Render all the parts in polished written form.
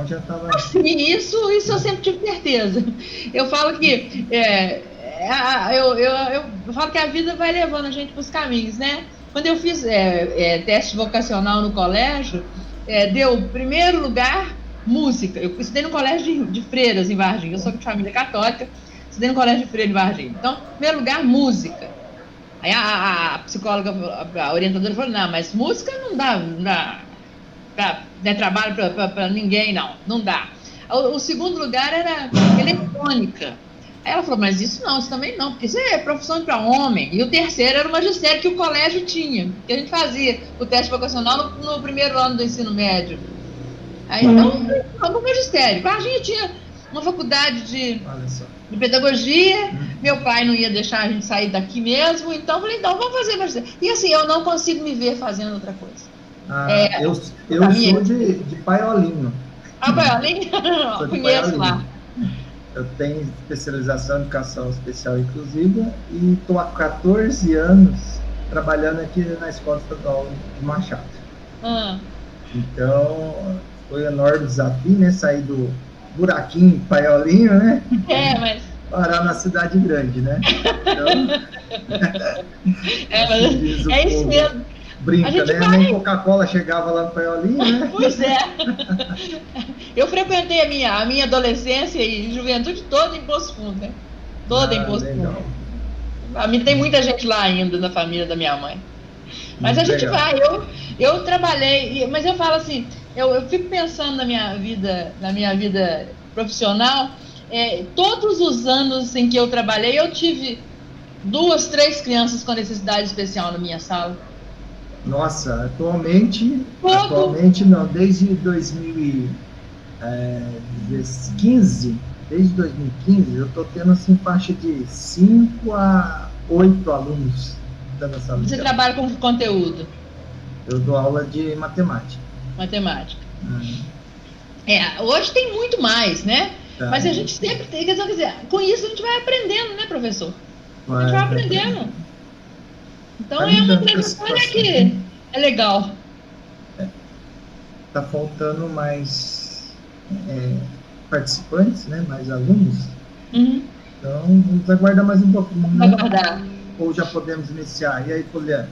já estava... Sim, isso eu sempre tive certeza. Eu falo que eu falo que a vida vai levando a gente para os caminhos, né? Quando eu fiz teste vocacional no colégio, deu primeiro lugar música. Eu estudei no colégio de freiras em Varginha. Eu sou de família católica, estudei no colégio de freira em Varginha. Então, primeiro lugar, música. Aí a psicóloga, a orientadora falou, não, mas música não dá trabalho para ninguém, não dá. O segundo lugar era eletrônica. Aí ela falou, mas isso também não, porque isso é profissão para homem. E o terceiro era o magistério que o colégio tinha, que a gente fazia o teste vocacional no primeiro ano do ensino médio. Aí então, no magistério. A gente tinha uma faculdade de pedagogia, meu pai não ia deixar a gente sair daqui mesmo, então eu falei, então vamos fazer magistério. E assim, eu não consigo me ver fazendo outra coisa. Eu sou de Paiolinho. Paiolinho? Conheço lá. Eu tenho especialização em educação especial inclusiva e estou há 14 anos trabalhando aqui na Escola Estadual de Machado. Então, foi um enorme desafio, né? Sair do buraquinho Paiolinho, né? Mas... parar na cidade grande, né? Então, é isso mesmo. Brinca, né? Nem Coca-Cola chegava lá no Paiolinho, né? Pois é. Eu frequentei a minha adolescência e juventude toda em Poço Fundo, né? Toda em Poço Fundo. Tem muita gente lá ainda, na família da minha mãe. Mas muito a gente legal. Vai. Eu trabalhei, mas eu falo assim, eu fico pensando na minha vida profissional, todos os anos em que eu trabalhei, eu tive 2, 3 crianças com necessidade especial na minha sala. Nossa, atualmente não, desde 2015, eu estou tendo assim faixa de 5 a 8 alunos da nossa sala. Você trabalha com conteúdo? Eu dou aula de matemática. Hoje tem muito mais, né? Mas a gente sempre tem, quer dizer, com isso a gente vai aprendendo, né, professor? A gente vai aprendendo. Então é uma trajetória que é legal. Está faltando mais participantes, né? Mais alunos. Então vamos aguardar mais um pouquinho. Aguardar. Ou já podemos iniciar? E aí, Poliana?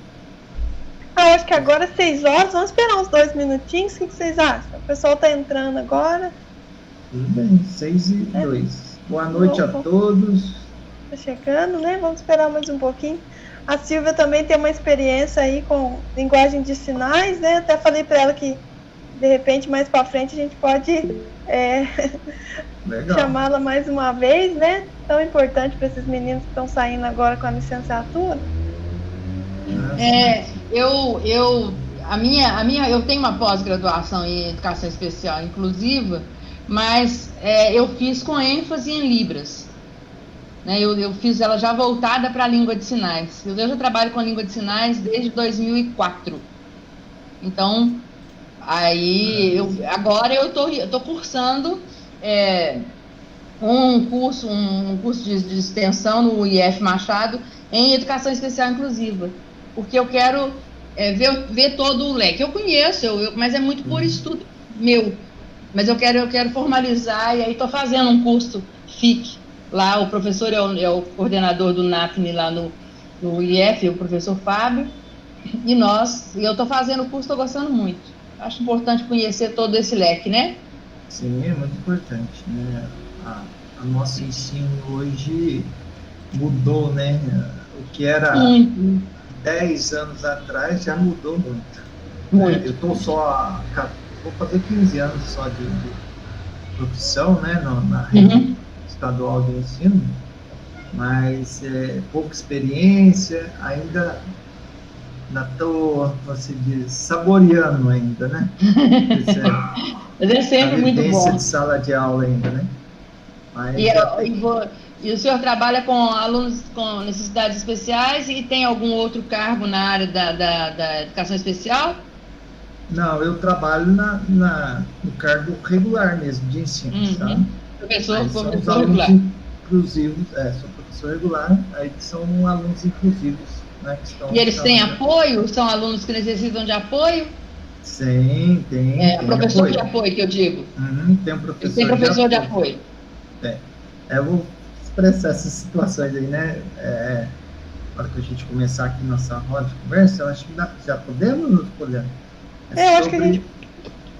Acho que agora é 6 horas. Vamos esperar uns 2 minutinhos. O que vocês acham? O pessoal está entrando agora. Tudo bem, 6:02. Boa noite a todos. Está chegando, né? Vamos esperar mais um pouquinho. A Silvia também tem uma experiência aí com linguagem de sinais, né? Até falei para ela que, de repente, mais para frente, a gente pode chamá-la mais uma vez, né? Tão importante para esses meninos que estão saindo agora com a licenciatura. Eu tenho uma pós-graduação em educação especial inclusiva, mas eu fiz com ênfase em Libras. Eu fiz ela já voltada para a língua de sinais. Eu já trabalho com a língua de sinais desde 2004. Então, agora eu estou cursando um curso de extensão no IF Machado em educação especial inclusiva, porque eu quero ver todo o leque. Eu conheço, mas é muito por estudo meu. Mas eu quero formalizar, e aí estou fazendo um curso FIC. Lá o professor é o coordenador do NAFNE lá no IF, o professor Fábio, e eu estou fazendo o curso, estou gostando muito. Acho importante conhecer todo esse leque, né? Sim, é muito importante, né? A nosso ensino hoje mudou, né? O que era 10 anos atrás já mudou muito. Eu estou vou fazer 15 anos só de profissão, né? Na rede estadual de ensino, mas pouca experiência, ainda estou, saboreando ainda, né? Mas é sempre muito bom. De sala de aula ainda, né? Mas, e o senhor trabalha com alunos com necessidades especiais e tem algum outro cargo na área da educação especial? Não, eu trabalho no cargo regular mesmo, de ensino, tá? Professor regular. Inclusivos, sou professor regular, aí são alunos inclusivos, né? Que estão e eles têm apoio? São alunos que necessitam de apoio? Sim, tem professor apoio. de apoio, que eu digo. Tem um professor, tem professor de apoio. Eu vou expressar essas situações aí, né? Na hora que a gente começar aqui nossa roda de conversa, eu acho que já podemos? Eu acho que a gente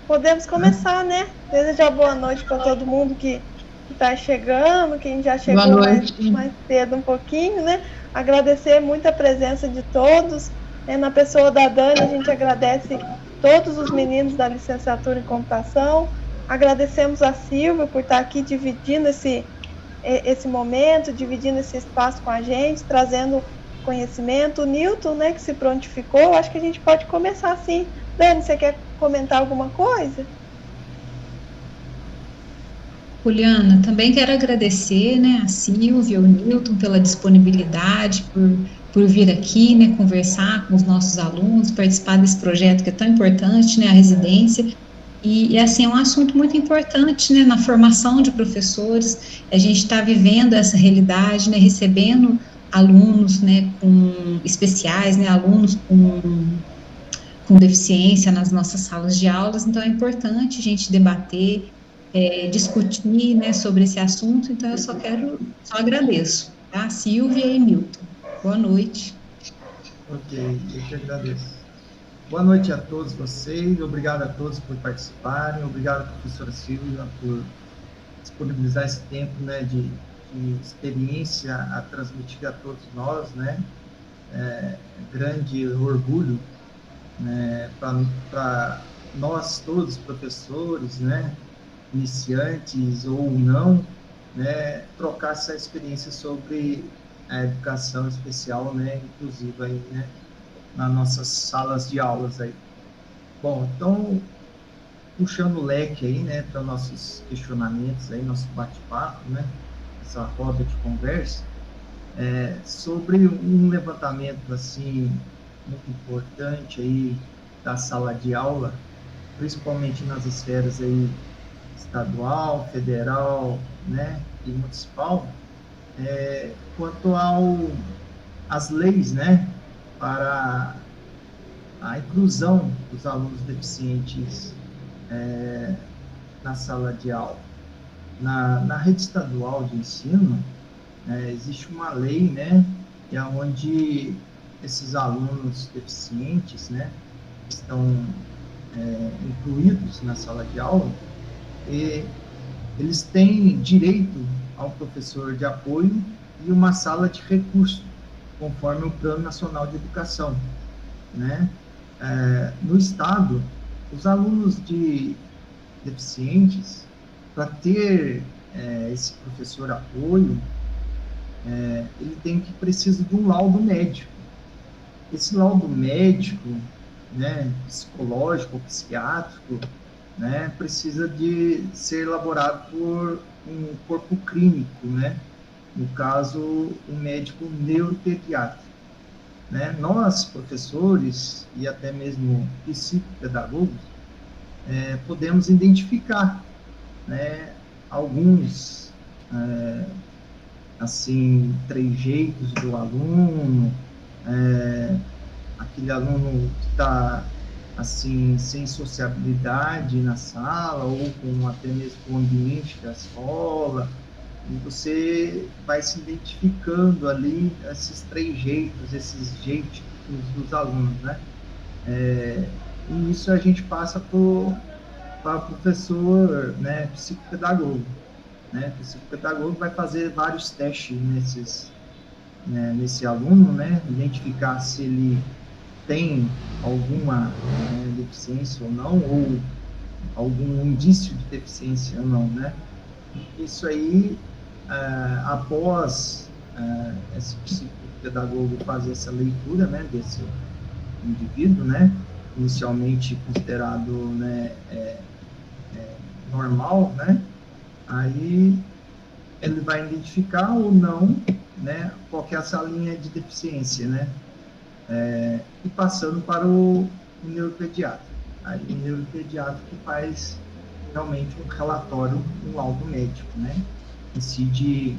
podemos começar, né? Desejar boa noite para todo mundo que está chegando, quem já chegou mais cedo um pouquinho, né? Agradecer muito a presença de todos. Na pessoa da Dani, a gente agradece todos os meninos da licenciatura em computação. Agradecemos a Silvia por estar aqui dividindo esse momento, dividindo esse espaço com a gente, trazendo conhecimento. O Newton, né, que se prontificou, acho que a gente pode começar assim. Dani, você quer comentar alguma coisa? Juliana, também quero agradecer, né, a Silvia, o Newton pela disponibilidade, por vir aqui, né, conversar com os nossos alunos, participar desse projeto que é tão importante, né, a residência. E assim, é um assunto muito importante, né, na formação de professores. A gente está vivendo essa realidade, né, recebendo alunos, né, com especiais, né, alunos com deficiência nas nossas salas de aulas. Então, é importante a gente debater, discutir, né, sobre esse assunto. Então, eu só agradeço, tá? Silvia e Milton. Boa noite. Ok, eu que agradeço. Boa noite a todos vocês, obrigado a todos por participarem, obrigado, professora Silvia, por disponibilizar esse tempo, né, de experiência a transmitir a todos nós, né, grande orgulho, né, para nós todos, professores, né, iniciantes ou não, né, trocar essa experiência sobre a educação especial, né, inclusive aí, né, nas nossas salas de aulas aí. Bom, então, puxando o leque aí, né, para nossos questionamentos aí, nosso bate-papo, né, essa roda de conversa, sobre um levantamento, assim, muito importante aí da sala de aula, principalmente nas esferas aí estadual, federal, né, e municipal, quanto às leis, né, para a inclusão dos alunos deficientes na sala de aula. Na rede estadual de ensino, existe uma lei, né, que é onde esses alunos deficientes, né, estão incluídos na sala de aula, e eles têm direito ao professor de apoio e uma sala de recurso, conforme o Plano Nacional de Educação, né? No estado, os alunos deficientes, para ter esse professor apoio, ele precisa de um laudo médico. Esse laudo médico, né, psicológico ou psiquiátrico, né, precisa de ser elaborado por um corpo clínico, né, no caso, um médico neuropediatra. Né? Nós, professores e até mesmo psicopedagogos, podemos identificar, né, alguns assim, trejeitos do aluno, aquele aluno que está assim, sem sociabilidade na sala, ou com até mesmo com o ambiente da escola, e você vai se identificando ali esses trejeitos, esses jeitos dos alunos, né? E isso a gente passa para o professor, né, psicopedagogo, né? O psicopedagogo vai fazer vários testes nesse aluno, né? Identificar se ele tem alguma deficiência ou não, ou algum indício de deficiência ou não, né? Isso aí, após esse psicopedagogo fazer essa leitura, né, desse indivíduo, né, inicialmente considerado, né, normal, né, aí ele vai identificar ou não, né, qual que é essa linha de deficiência, né, e passando para o neuropediatra. Aí o neuropediatra que faz realmente um relatório, um laudo médico, né, incide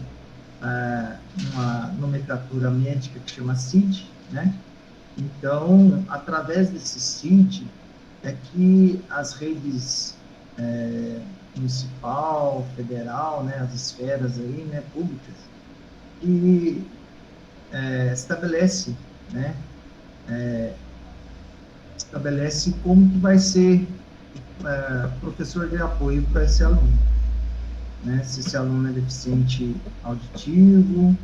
uma nomenclatura médica que chama CID, né. Então, através desse CID, é que as redes municipal, federal, né, as esferas aí, né, públicas, e estabelece, né, estabelece como que vai ser professor de apoio para esse aluno, né, se esse aluno é deficiente auditivo,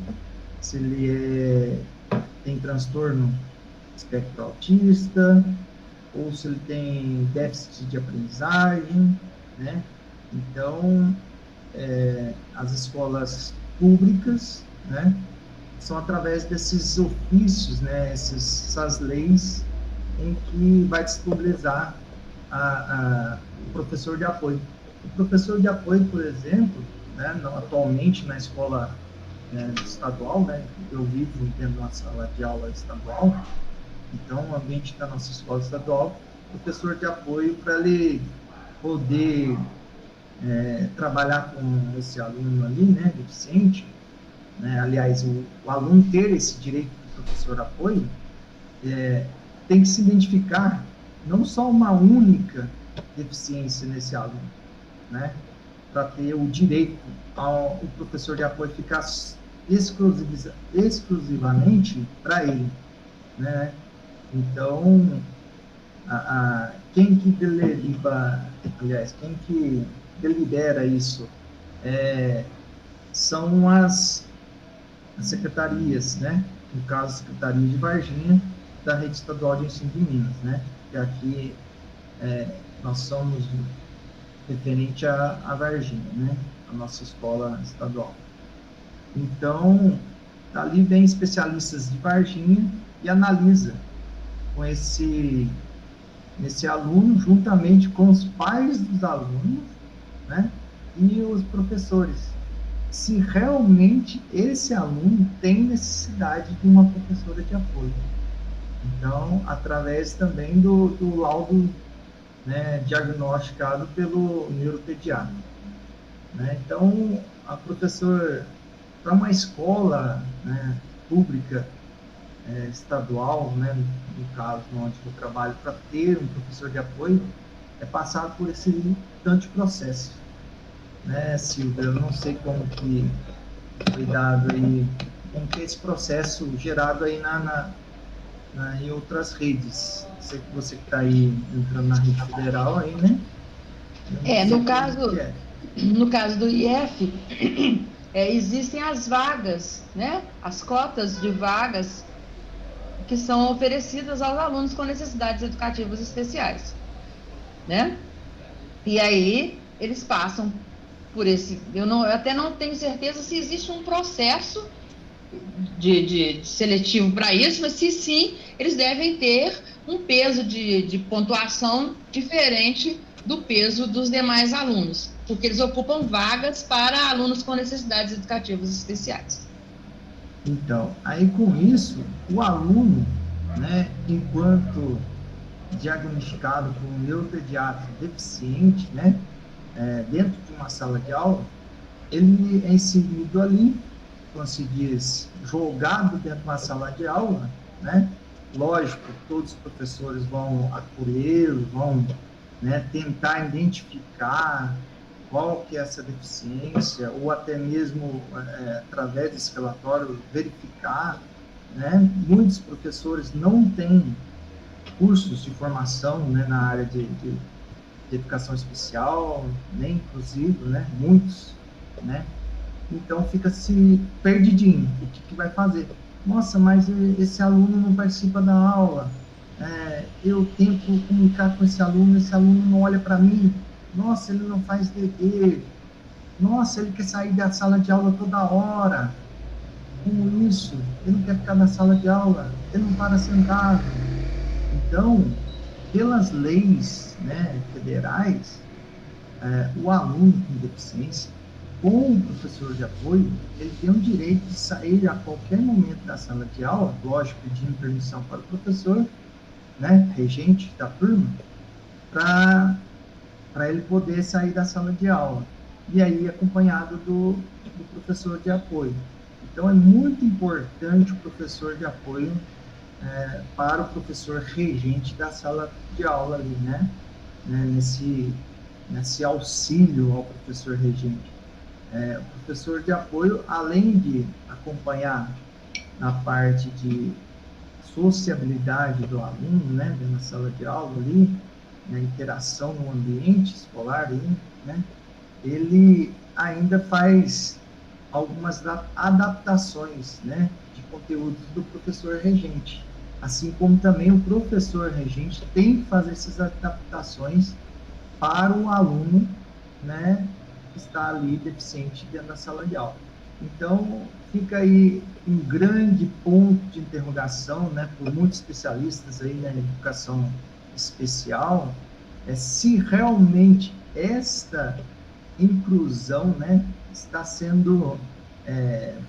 se ele tem transtorno espectro autista, ou se ele tem déficit de aprendizagem, né? Então, as escolas públicas, né, são através desses ofícios, né, essas leis em que vai disponibilizar o professor de apoio. O professor de apoio, por exemplo, né, atualmente na escola estadual, né, eu vivo dentro de uma sala de aula estadual, então o ambiente da nossa escola estadual, professor de apoio para ele poder trabalhar com esse aluno ali, né, deficiente, né, aliás, o aluno ter esse direito do professor de apoio, tem que se identificar não só uma única deficiência nesse aluno, né, para ter o direito ao professor de apoio ficar exclusivamente para ele, né. Então, quem que delibera isso são as secretarias, né? No caso, a Secretaria de Varginha, da Rede Estadual de Ensino de Minas, né? Que aqui nós somos referente à Varginha, né? A nossa escola estadual. Então, ali vem especialistas de Varginha e analisa com esse aluno, juntamente com os pais dos alunos, né, e os professores, se realmente esse aluno tem necessidade de uma professora de apoio. Então, através também do laudo, né, diagnosticado pelo neuropediatra, né. Então, a professora, para uma escola, né, pública, estadual, né, no caso onde eu trabalho, para ter um professor de apoio, é passar por esse tanto processo, né, Silvia? Eu não sei como que foi dado aí, como que é esse processo gerado aí em outras redes. Sei que você que está aí entrando na rede federal aí, né? No caso do IF, existem as vagas, né, as cotas de vagas que são oferecidas aos alunos com necessidades educativas especiais, né? E aí eles passam por esse... Eu até não tenho certeza se existe um processo de seletivo para isso, mas se sim, eles devem ter um peso de pontuação diferente do peso dos demais alunos, porque eles ocupam vagas para alunos com necessidades educativas especiais. Então, aí com isso, o aluno, né, enquanto diagnosticado com um neuropediatra deficiente, né, dentro de uma sala de aula, ele é inserido ali, como se diz, jogado dentro de uma sala de aula, né, lógico, todos os professores vão acolhê-lo, vão, né, tentar identificar qual que é essa deficiência, ou até mesmo, através desse relatório, verificar, né? Muitos professores não têm cursos de formação, né, na área de educação especial, nem inclusive, né, muitos, né? Então, fica-se perdidinho, o que vai fazer? Nossa, mas esse aluno não participa da aula, eu tento comunicar com esse aluno não olha para mim, nossa, ele não faz dever, nossa, ele quer sair da sala de aula toda hora, como isso? Ele não quer ficar na sala de aula, ele não para sentado. Então, pelas leis, né, federais, o aluno com deficiência, com o professor de apoio, ele tem o direito de sair a qualquer momento da sala de aula, lógico, pedindo permissão para o professor, né, regente da turma, para ele poder sair da sala de aula, e aí acompanhado do professor de apoio. Então, é muito importante o professor de apoio para o professor regente da sala de aula ali, né? Nesse auxílio ao professor regente. O professor de apoio, além de acompanhar na parte de sociabilidade do aluno, né, na sala de aula ali, na interação no ambiente escolar ali, né, ele ainda faz algumas adaptações, né, de conteúdos do professor regente, assim como também o professor regente tem que fazer essas adaptações para o aluno, né, que está ali deficiente dentro da sala de aula. Então, fica aí um grande ponto de interrogação, né, por muitos especialistas aí na educação especial, se realmente esta inclusão, né, está sendo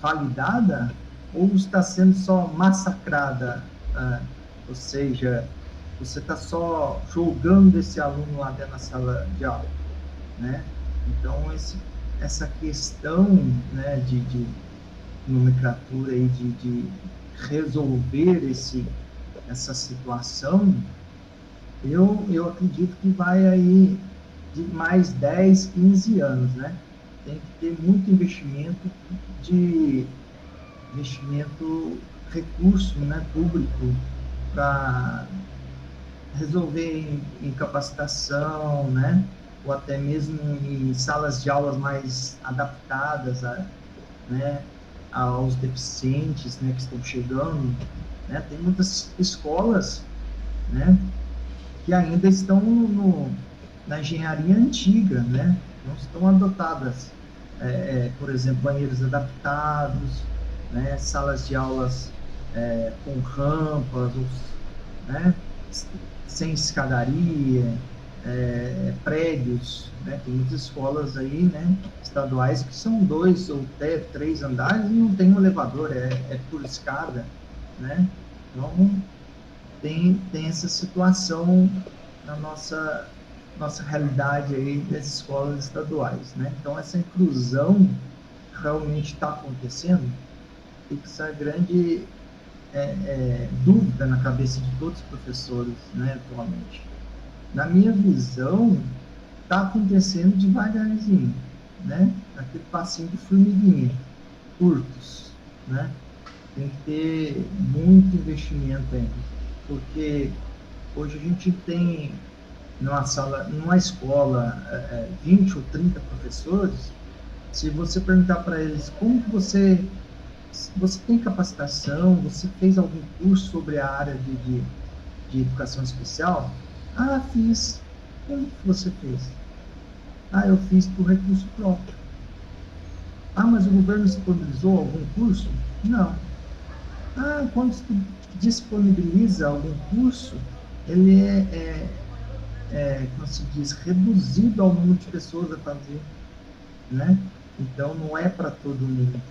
validada ou está sendo só massacrada, ou seja, você está só jogando esse aluno lá dentro da sala de aula, né? Então, essa questão, né, de nomenclatura aí, de resolver essa situação, eu acredito que vai aí de mais 10, 15 anos, né? Tem que ter muito investimento, recurso, né, público, para resolver em capacitação, né? Ou até mesmo em salas de aulas mais adaptadas né, aos deficientes, né, que estão chegando, né? Tem muitas escolas, né, que ainda estão na engenharia antiga, né? Não estão adotadas, por exemplo, banheiros adaptados, né, salas de aulas com rampas, né, sem escadaria, prédios, né? Tem muitas escolas aí, né, estaduais que são 2 ou até 3 andares e não tem um elevador, é por escada, né? Então, tem essa situação na nossa realidade aí das escolas estaduais, né? Então, essa inclusão realmente está acontecendo, e que essa grande dúvida na cabeça de todos os professores, né, atualmente. Na minha visão, está acontecendo devagarzinho, né? Aquele passinho de formiguinha, curtos, né? Tem que ter muito investimento ainda, porque hoje a gente tem numa escola, 20 ou 30 professores. Se você perguntar para eles como que você tem capacitação, você fez algum curso sobre a área de educação especial? Ah, fiz. Como que você fez? Ah, eu fiz por recurso próprio. Ah, mas o governo disponibilizou algum curso? Não. Ah, quando se disponibiliza algum curso, ele como se diz, reduzido ao número de pessoas a fazer, né? Então, não é para todo mundo.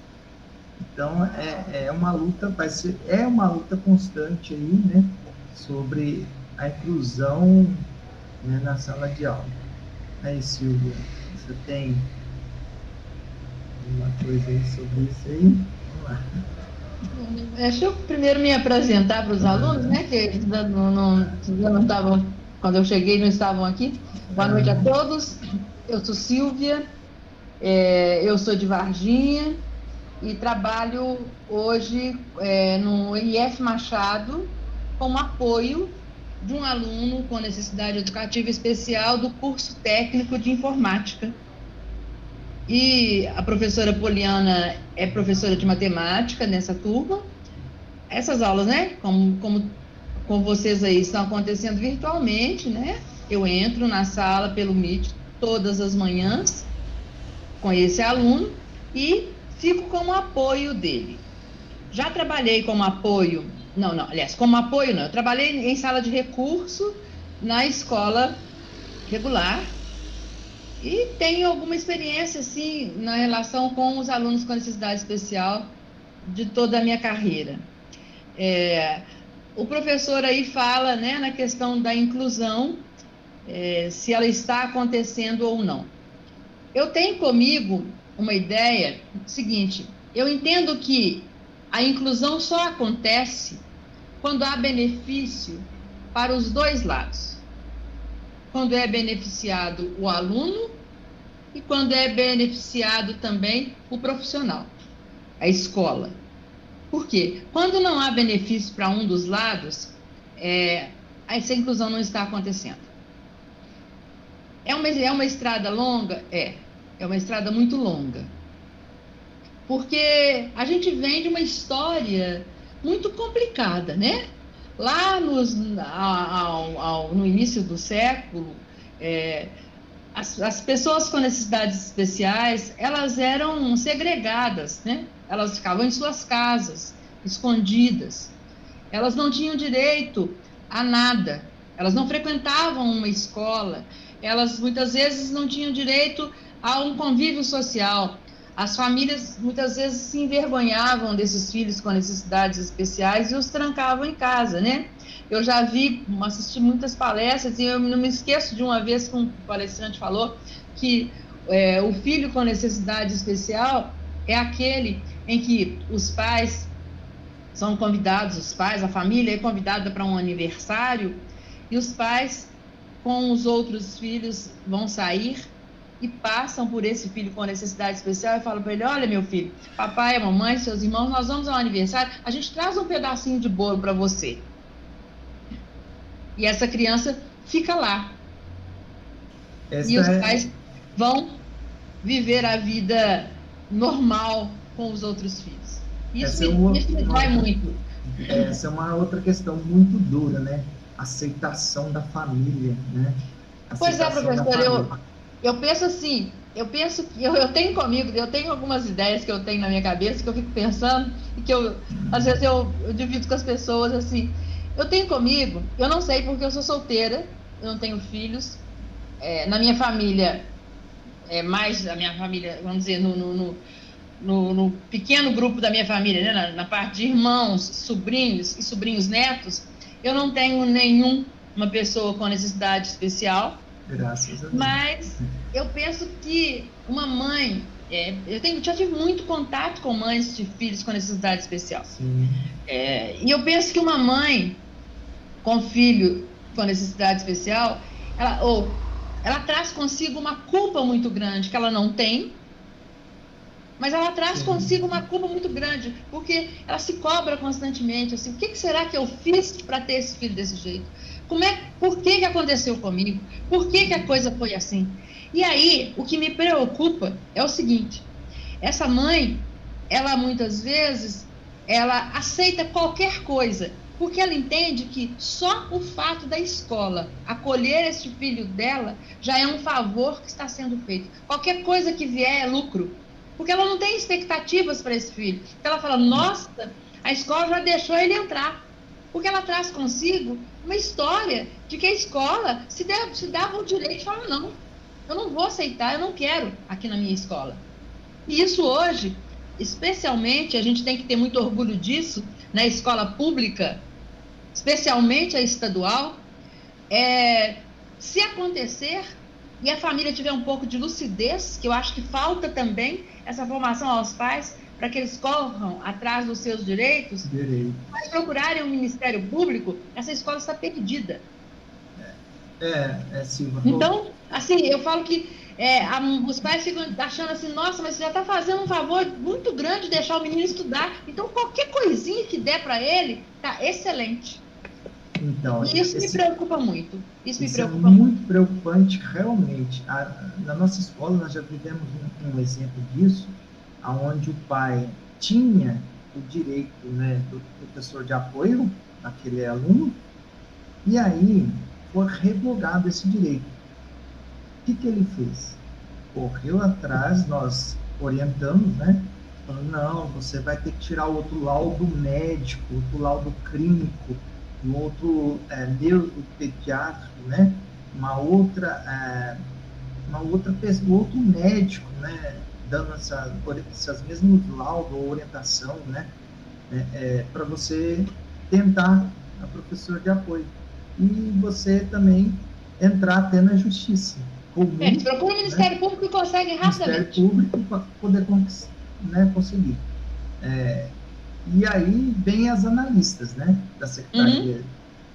Então, é uma luta constante aí, né, sobre a inclusão, né, na sala de aula. Aí, Silvia, você tem alguma coisa aí sobre isso aí? Vamos lá. Deixa eu primeiro me apresentar para os alunos, né, que eles não estavam, quando eu cheguei, não estavam aqui. Boa noite a todos. Eu sou Silvia, eu sou de Varginha e trabalho hoje no IF Machado como apoio de um aluno com necessidade educativa especial do curso técnico de informática. E a professora Poliana é professora de matemática nessa turma. Essas aulas, né, como vocês aí, estão acontecendo virtualmente, né? Eu entro na sala pelo Meet todas as manhãs com esse aluno e fico como apoio dele. Já trabalhei como apoio, como apoio não, eu trabalhei em sala de recurso na escola regular e tenho alguma experiência, assim, na relação com os alunos com necessidade especial de toda a minha carreira. O professor aí fala, né, na questão da inclusão, se ela está acontecendo ou não. Eu tenho comigo uma ideia seguinte: eu entendo que a inclusão só acontece quando há benefício para os dois lados. Quando é beneficiado o aluno e quando é beneficiado também o profissional, a escola. Por quê? Quando não há benefício para um dos lados, essa inclusão não está acontecendo. É uma estrada longa? É uma estrada muito longa. Porque a gente vem de uma história muito complicada, né? Lá no início do século, as pessoas com necessidades especiais, elas eram segregadas, né? Elas ficavam em suas casas, escondidas. Elas não tinham direito a nada. Elas não frequentavam uma escola. Elas, muitas vezes, não tinham direito a um convívio social. As famílias, muitas vezes, se envergonhavam desses filhos com necessidades especiais e os trancavam em casa, né? Eu já assisti muitas palestras, e eu não me esqueço de uma vez que um palestrante falou que o filho com necessidade especial é aquele em que os pais são convidados, a família é convidada para um aniversário, e os pais, com os outros filhos, vão sair e passam por esse filho com necessidade especial e falam para ele: olha, meu filho, papai, a mamãe, seus irmãos, nós vamos ao aniversário, a gente traz um pedacinho de bolo para você. E essa criança fica lá. E os pais vão viver a vida normal com os outros filhos. Isso me dói muito. Essa é uma outra questão muito dura, né? Aceitação da família, né? Pois é, professor, eu penso assim, eu tenho comigo, eu tenho algumas ideias que eu tenho na minha cabeça, que eu fico pensando, e que às vezes eu divido com as pessoas, assim, eu tenho comigo, eu não sei porque eu sou solteira, eu não tenho filhos, na minha família, mais a minha família, vamos dizer, no pequeno grupo da minha família, né, na parte de irmãos, sobrinhos e sobrinhos netos, eu não tenho nenhuma pessoa com necessidade especial. Graças a Deus. Mas eu penso que uma mãe, já tive muito contato com mães de filhos com necessidade especial. Sim. E eu penso que uma mãe com filho com necessidade especial, ela traz consigo uma culpa muito grande que ela não tem, mas ela traz consigo uma culpa muito grande, porque ela se cobra constantemente, assim, o que será que eu fiz para ter esse filho desse jeito? Por que aconteceu comigo? Por que a coisa foi assim? E aí, o que me preocupa é o seguinte: essa mãe, ela muitas vezes, ela aceita qualquer coisa, porque ela entende que só o fato da escola acolher esse filho dela já é um favor que está sendo feito. Qualquer coisa que vier é lucro, porque ela não tem expectativas para esse filho. Então ela fala: nossa, a escola já deixou ele entrar. Porque ela traz consigo uma história de que a escola se dava o direito de falar: não, eu não vou aceitar, eu não quero aqui na minha escola. E isso hoje, especialmente, a gente tem que ter muito orgulho disso, na escola pública, especialmente a estadual, se acontecer e a família tiver um pouco de lucidez, que eu acho que falta também essa formação aos pais, para que eles corram atrás dos seus direitos, mas procurarem o Ministério Público, essa escola está perdida. Silva. Então, assim, eu falo que os pais ficam achando assim: nossa, mas você já está fazendo um favor muito grande deixar o menino estudar, então qualquer coisinha que der para ele, tá excelente. Então, e isso me preocupa muito. Isso me preocupa muito preocupante, realmente. Na nossa escola, nós já vivemos um exemplo disso, onde o pai tinha o direito, né, do professor de apoio naquele aluno, e aí foi revogado esse direito. O que ele fez? Correu atrás, nós orientamos, né, falando: não, você vai ter que tirar outro laudo médico, outro laudo clínico, um outro neuropediátrico, né, outro médico, né, dando essas mesmas laudos ou orientação, né, para você tentar a professor de apoio. E você também entrar até na justiça. Procura o Ministério Público e consegue rapidamente. Ministério Público para poder conseguir. E aí vem as analistas, né, da Secretaria.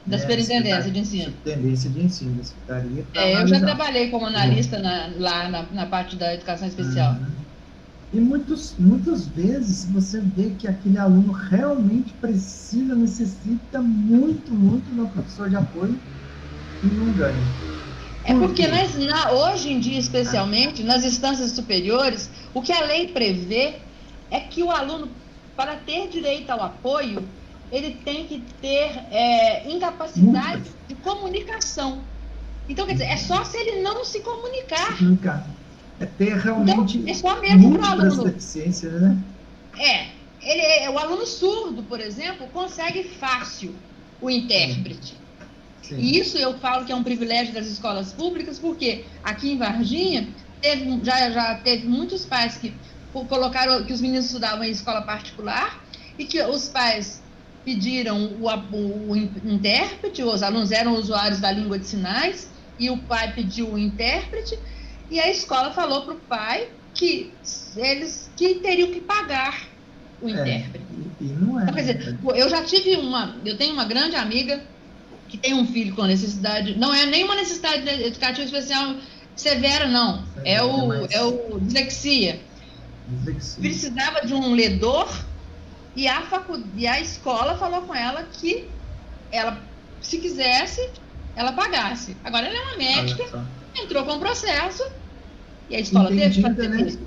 Da Superintendência de Ensino. Superintendência de Ensino, da Secretaria. Eu já trabalhei como analista lá na parte da educação especial. E muitas vezes você vê que aquele aluno realmente precisa, necessita muito do professor de apoio e não ganha. Porque hoje em dia, especialmente, nas instâncias superiores, o que a lei prevê é que o aluno, para ter direito ao apoio, ele tem que ter incapacidade de comunicação. Então, quer dizer, é só se ele não se comunicar. É ter realmente então, é só mesmo para o aluno. Deficiência, né? O aluno surdo, por exemplo, consegue fácil o intérprete. Sim. E isso eu falo que é um privilégio das escolas públicas, porque aqui em Varginha já teve muitos pais que colocaram que os meninos estudavam em escola particular e que os pais pediram o intérprete, os alunos eram usuários da língua de sinais e o pai pediu o intérprete. E a escola falou para o pai que eles teriam que pagar o intérprete. E não é. Então, quer dizer, eu tenho uma grande amiga que tem um filho com necessidade, não é nenhuma necessidade educativa especial severa, não. É o dislexia. Precisava de um ledor e a escola falou com ela que ela, se quisesse, ela pagasse. Agora ela é uma médica, entrou com o processo e a escola teve que fazer isso.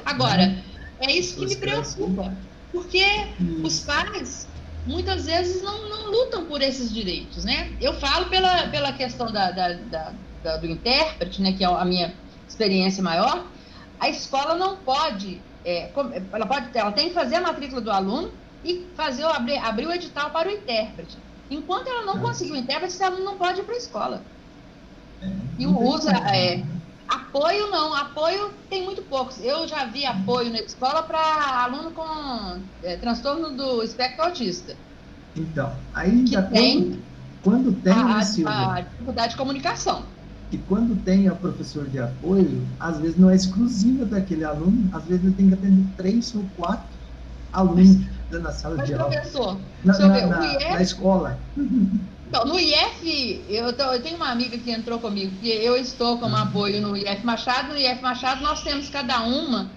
Agora, é isso que me preocupa, porque os pais muitas vezes não lutam por esses direitos, né? Eu falo pela questão do intérprete, né, que é a minha experiência maior. A escola não pode, ela tem que fazer a matrícula do aluno e abrir o edital para o intérprete. Enquanto ela não conseguir o intérprete, esse aluno não pode ir para a escola. E usa apoio não, apoio tem muito poucos. Eu já vi apoio na escola para aluno com transtorno do espectro autista. Então, aí quando tem a dificuldade de comunicação. E quando tem o professor de apoio, às vezes não é exclusiva daquele aluno, às vezes ele tem que atender 3 ou 4 alunos na sala de aula. Professor, na escola. Então, no IF, eu tenho uma amiga que entrou comigo, que eu estou como apoio no IF Machado. No IF Machado, nós temos cada uma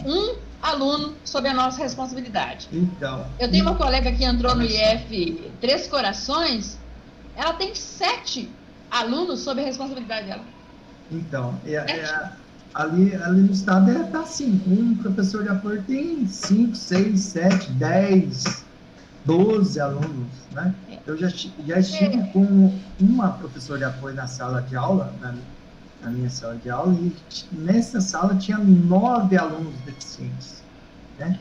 um aluno sob a nossa responsabilidade. Então, eu tenho uma colega que entrou no IF Três Corações, ela tem 7 alunos sob a responsabilidade dela. Então, ali no estado está assim, um professor de apoio tem 5, 6, 7, 10, 12 alunos, né? Eu já estive com uma professora de apoio na sala de aula, na minha sala de aula, e nessa sala tinha 9 alunos deficientes, né?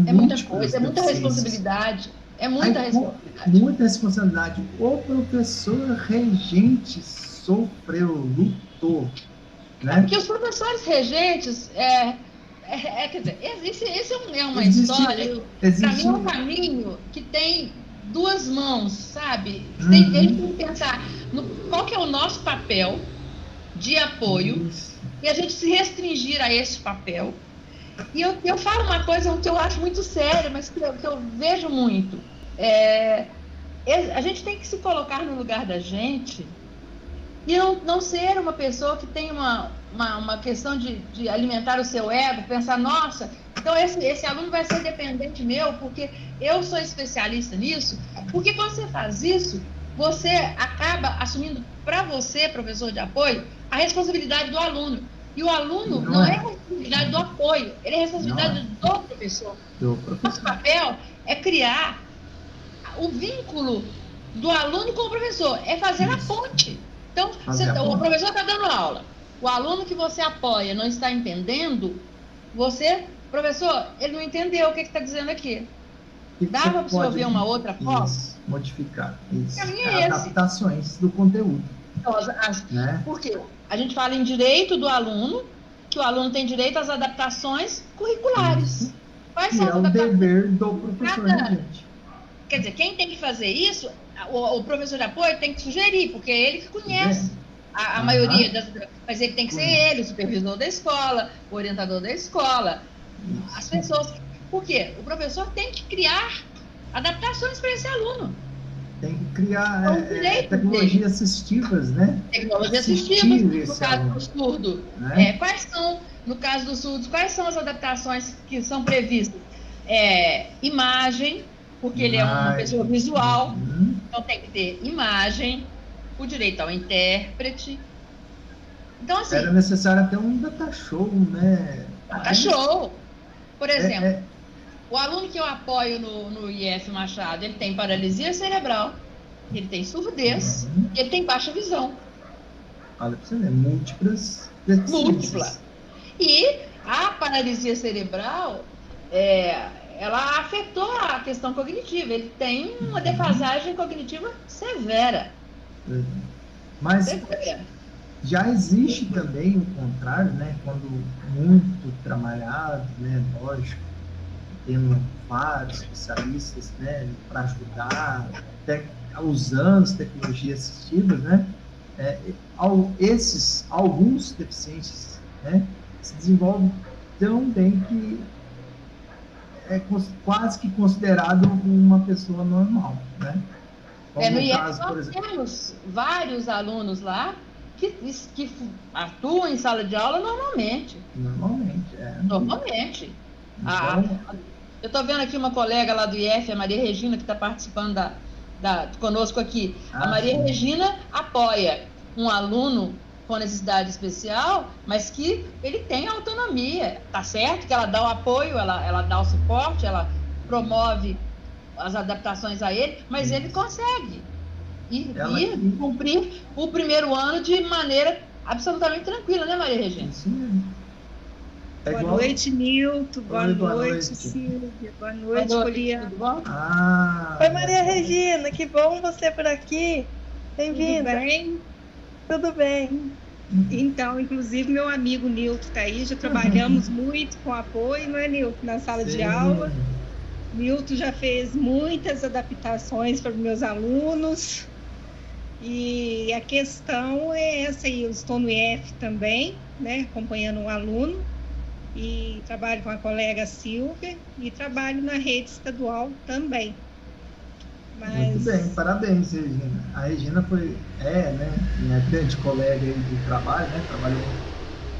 É muita coisa, é muita responsabilidade. É muita responsabilidade. Muita responsabilidade. O professor regente sofreu, lutou, né? Porque os professores regentes, quer dizer, esse é uma história, para mim é um caminho que tem 2 mãos, sabe? A gente tem que pensar qual que é o nosso papel de apoio e a gente se restringir a esse papel. E eu falo uma coisa que eu acho muito séria, mas que eu vejo muito. A gente tem que se colocar no lugar da gente e não ser uma pessoa que tem uma questão de alimentar o seu ego, pensar, nossa, então esse aluno vai ser dependente meu porque eu sou especialista nisso. Porque quando você faz isso, você acaba assumindo para você, professor de apoio, a responsabilidade do aluno. E o aluno não é responsabilidade do apoio, ele é responsabilidade do professor. Nosso papel é criar o vínculo do aluno com o professor, é fazer a ponte. Então, o professor está dando aula, o aluno que você apoia não está entendendo, professor, ele não entendeu o que está dizendo aqui. Dá para absorver uma outra forma? Modificar. Adaptações do conteúdo. Né? Porque a gente fala em direito do aluno, que o aluno tem direito às adaptações curriculares. Quais são as adaptações? É o dever do professor, gente. Quer dizer, quem tem que fazer isso, o professor de apoio tem que sugerir, porque é ele que conhece a maioria das... Mas ele tem que ser ele, o supervisor da escola, o orientador da escola, as pessoas... Por quê? O professor tem que criar adaptações para esse aluno. Tem que criar tecnologias assistivas, né? Tecnologias assistivas, no caso do surdo. Né? Quais são, no caso dos surdos, quais são as adaptações que são previstas? Imagem, porque ele é uma pessoa visual, então tem que ter imagem, o direito ao intérprete. Então, assim... Era necessário ter um data show, né? Data show. Por exemplo, o aluno que eu apoio no IF Machado, ele tem paralisia cerebral, ele tem surdez, e ele tem baixa visão. Olha pra você ver, múltiplas. E a paralisia cerebral, ela afetou a questão cognitiva. Ele tem uma defasagem cognitiva severa. Mas já existe também o contrário, né? Quando muito trabalhado, né? Lógico, tendo vários especialistas, né? Para ajudar, usando as tecnologias assistivas, né? Alguns deficientes, né? Se desenvolvem tão bem que é quase que considerado uma pessoa normal, né? No IF nós temos vários alunos lá que atuam em sala de aula normalmente. Normalmente. Então, eu estou vendo aqui uma colega lá do IF, a Maria Regina, que está participando conosco aqui. A Maria Regina apoia um aluno com necessidade especial, mas que ele tem autonomia, tá certo? Que ela dá o apoio, ela dá o suporte, ela promove as adaptações a ele, mas ele consegue ir cumprir o primeiro ano de maneira absolutamente tranquila, né, Maria Regina? Sim. Boa noite, Nilton. Boa noite, Silvia. Boa noite, Poliana. Tudo bom? Oi, Maria Regina, que bom você por aqui. Bem-vinda. Tudo bem? Tudo bem. Então, inclusive, meu amigo Nilton está aí, já trabalhamos muito com apoio, não é, Nilton, na sala de aula. Nilton já fez muitas adaptações para os meus alunos. E a questão é essa aí, eu estou no IF também, né, acompanhando um aluno, e trabalho com a colega Silvia, e trabalho na rede estadual também. Muito bem, parabéns, Regina. A Regina né, minha grande colega aí do trabalho, né, trabalhou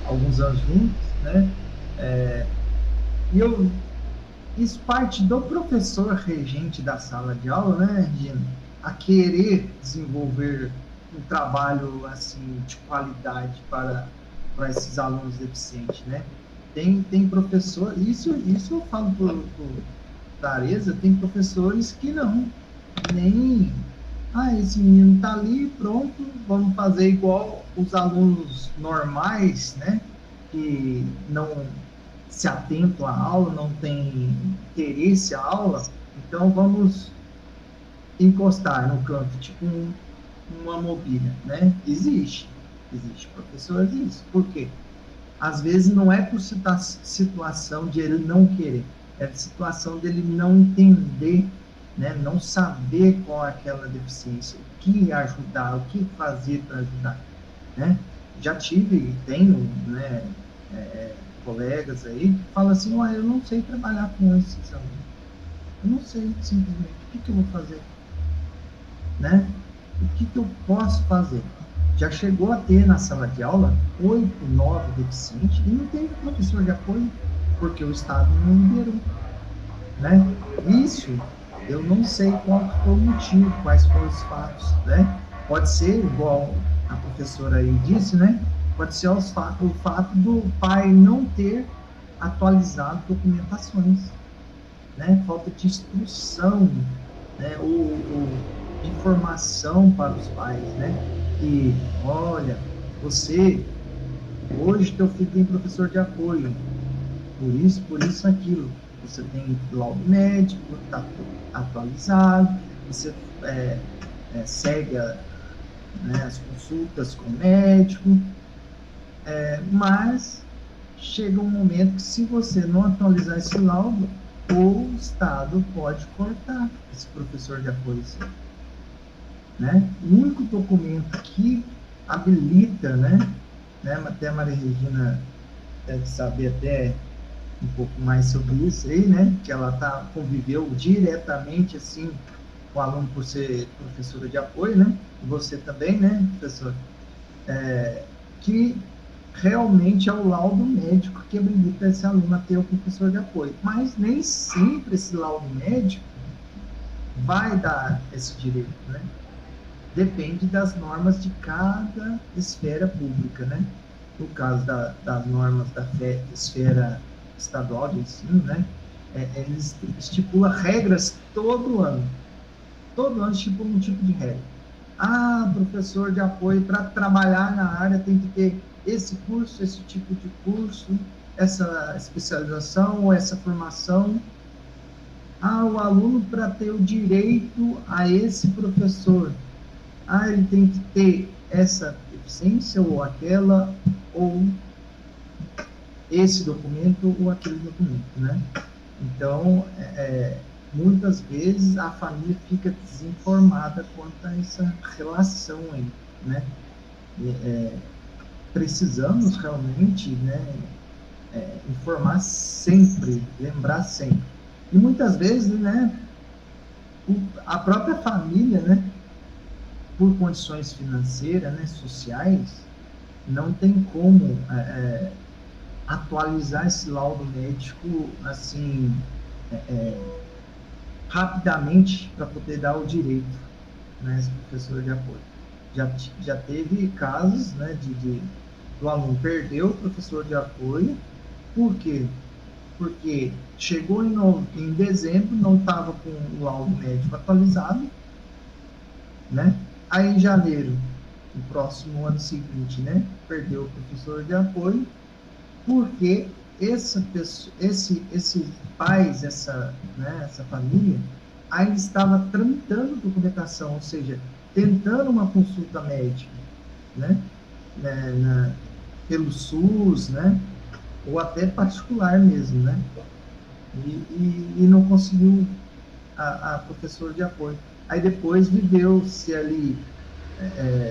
alguns anos juntos, né, e isso parte do professor regente da sala de aula, né, Regina, a querer desenvolver um trabalho, assim, de qualidade para esses alunos deficientes, né. Tem professor, isso eu falo por clareza, tem professores que não, nem, esse menino tá ali, pronto, vamos fazer igual os alunos normais, né, que não se atentam à aula, não tem interesse à aula, então vamos encostar no canto, tipo uma mobília, né, existe professores isso, por quê? Às vezes não é por situação de ele não querer, é situação dele não entender, né, não saber qual é aquela deficiência, o que ajudar, o que fazer para ajudar, né? Já tenho, né, colegas aí que falam assim, eu não sei trabalhar com esses alunos, eu não sei simplesmente, o que eu vou fazer, né? O que eu posso fazer? Já chegou a ter na sala de aula 8, 9 deficientes e não teve professor de apoio porque o Estado não liberou, né? Isso eu não sei qual foi o motivo, quais foram os fatos, né? Pode ser, igual a professora aí disse, né? Pode ser o fato do pai não ter atualizado documentações, né? Falta de instrução, né? Ou de informação para os pais, né? Que, olha, hoje teu filho tem professor de apoio, por isso, aquilo. Você tem laudo médico, está atualizado, você segue né, as consultas com o médico, mas chega um momento que se você não atualizar esse laudo, o Estado pode cortar esse professor de apoio. Né? O único documento que habilita, né, até a Maria Regina deve saber até um pouco mais sobre isso aí, né? Que ela conviveu diretamente, assim, com o aluno por ser professora de apoio, né? E você também, né, professor? Que realmente é o laudo médico que habilita esse aluno a ter o professor de apoio. Mas nem sempre esse laudo médico vai dar esse direito, né? Depende das normas de cada esfera pública, né? No caso das normas da esfera estadual de ensino, né? Eles estipulam regras todo ano. Todo ano estipula um tipo de regra. Professor de apoio, para trabalhar na área tem que ter esse curso, esse tipo de curso, essa especialização ou essa formação. O aluno, para ter o direito a esse professor, ele tem que ter essa deficiência ou aquela, ou esse documento ou aquele documento, né? Então, muitas vezes a família fica desinformada quanto a essa relação aí, né? Precisamos realmente, né, informar sempre, lembrar sempre. E muitas vezes, né, a própria família, né, por condições financeiras, né, sociais, não tem como atualizar esse laudo médico assim rapidamente para poder dar o direito, né, esse professor de apoio. Já teve casos, né, do aluno perder o professor de apoio. Por quê? Porque chegou em dezembro, não estava com o laudo médico atualizado, né? Aí em janeiro, no próximo ano seguinte, né, perdeu o professor de apoio, porque esses pais, essa família, ainda estava tramitando documentação, ou seja, tentando uma consulta médica, né, pelo SUS, né, ou até particular mesmo, né, e não conseguiu a professor de apoio. Aí depois viveu-se ali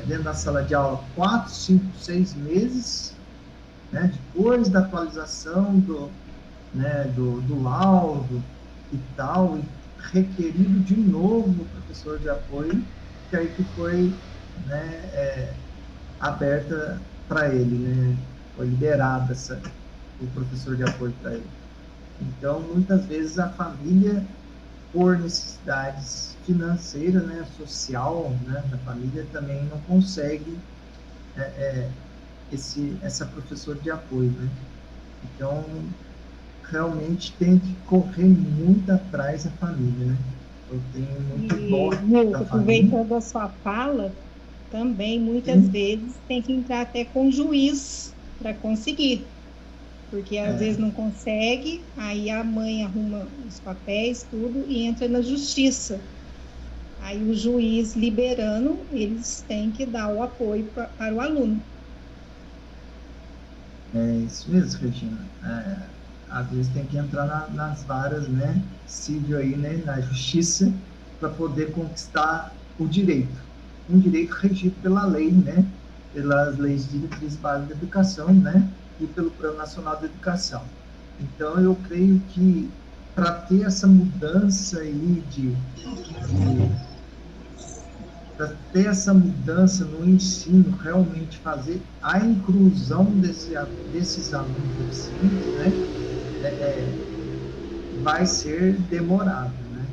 dentro da sala de aula 4, 5, 6 meses, né, depois da atualização do laudo e tal, e requerido de novo o professor de apoio, que aí que foi, né, aberta para ele, né, foi liberada o professor de apoio para ele. Então, muitas vezes a família, por necessidades financeiras, né, social, né, da família, também não consegue essa professora de apoio, né? Então, realmente tem que correr muito atrás da família, né? Eu tenho muito dó da família. Aproveitando a sua fala, também muitas vezes tem que entrar até com o juiz para conseguir, porque às vezes não consegue, aí a mãe arruma os papéis, tudo, e entra na justiça. Aí o juiz liberando, eles têm que dar o apoio para o aluno. É isso mesmo, Regina. Às vezes tem que entrar nas varas, né, civil aí, né, na justiça, para poder conquistar o direito. Um direito regido pela lei, né, pelas leis de diretrizes básicas da educação, né, e pelo Plano Nacional da Educação. Então, eu creio que para ter essa mudança aí para ter essa mudança no ensino, realmente fazer a inclusão desses alunos deficientes, né, vai ser demorado, né?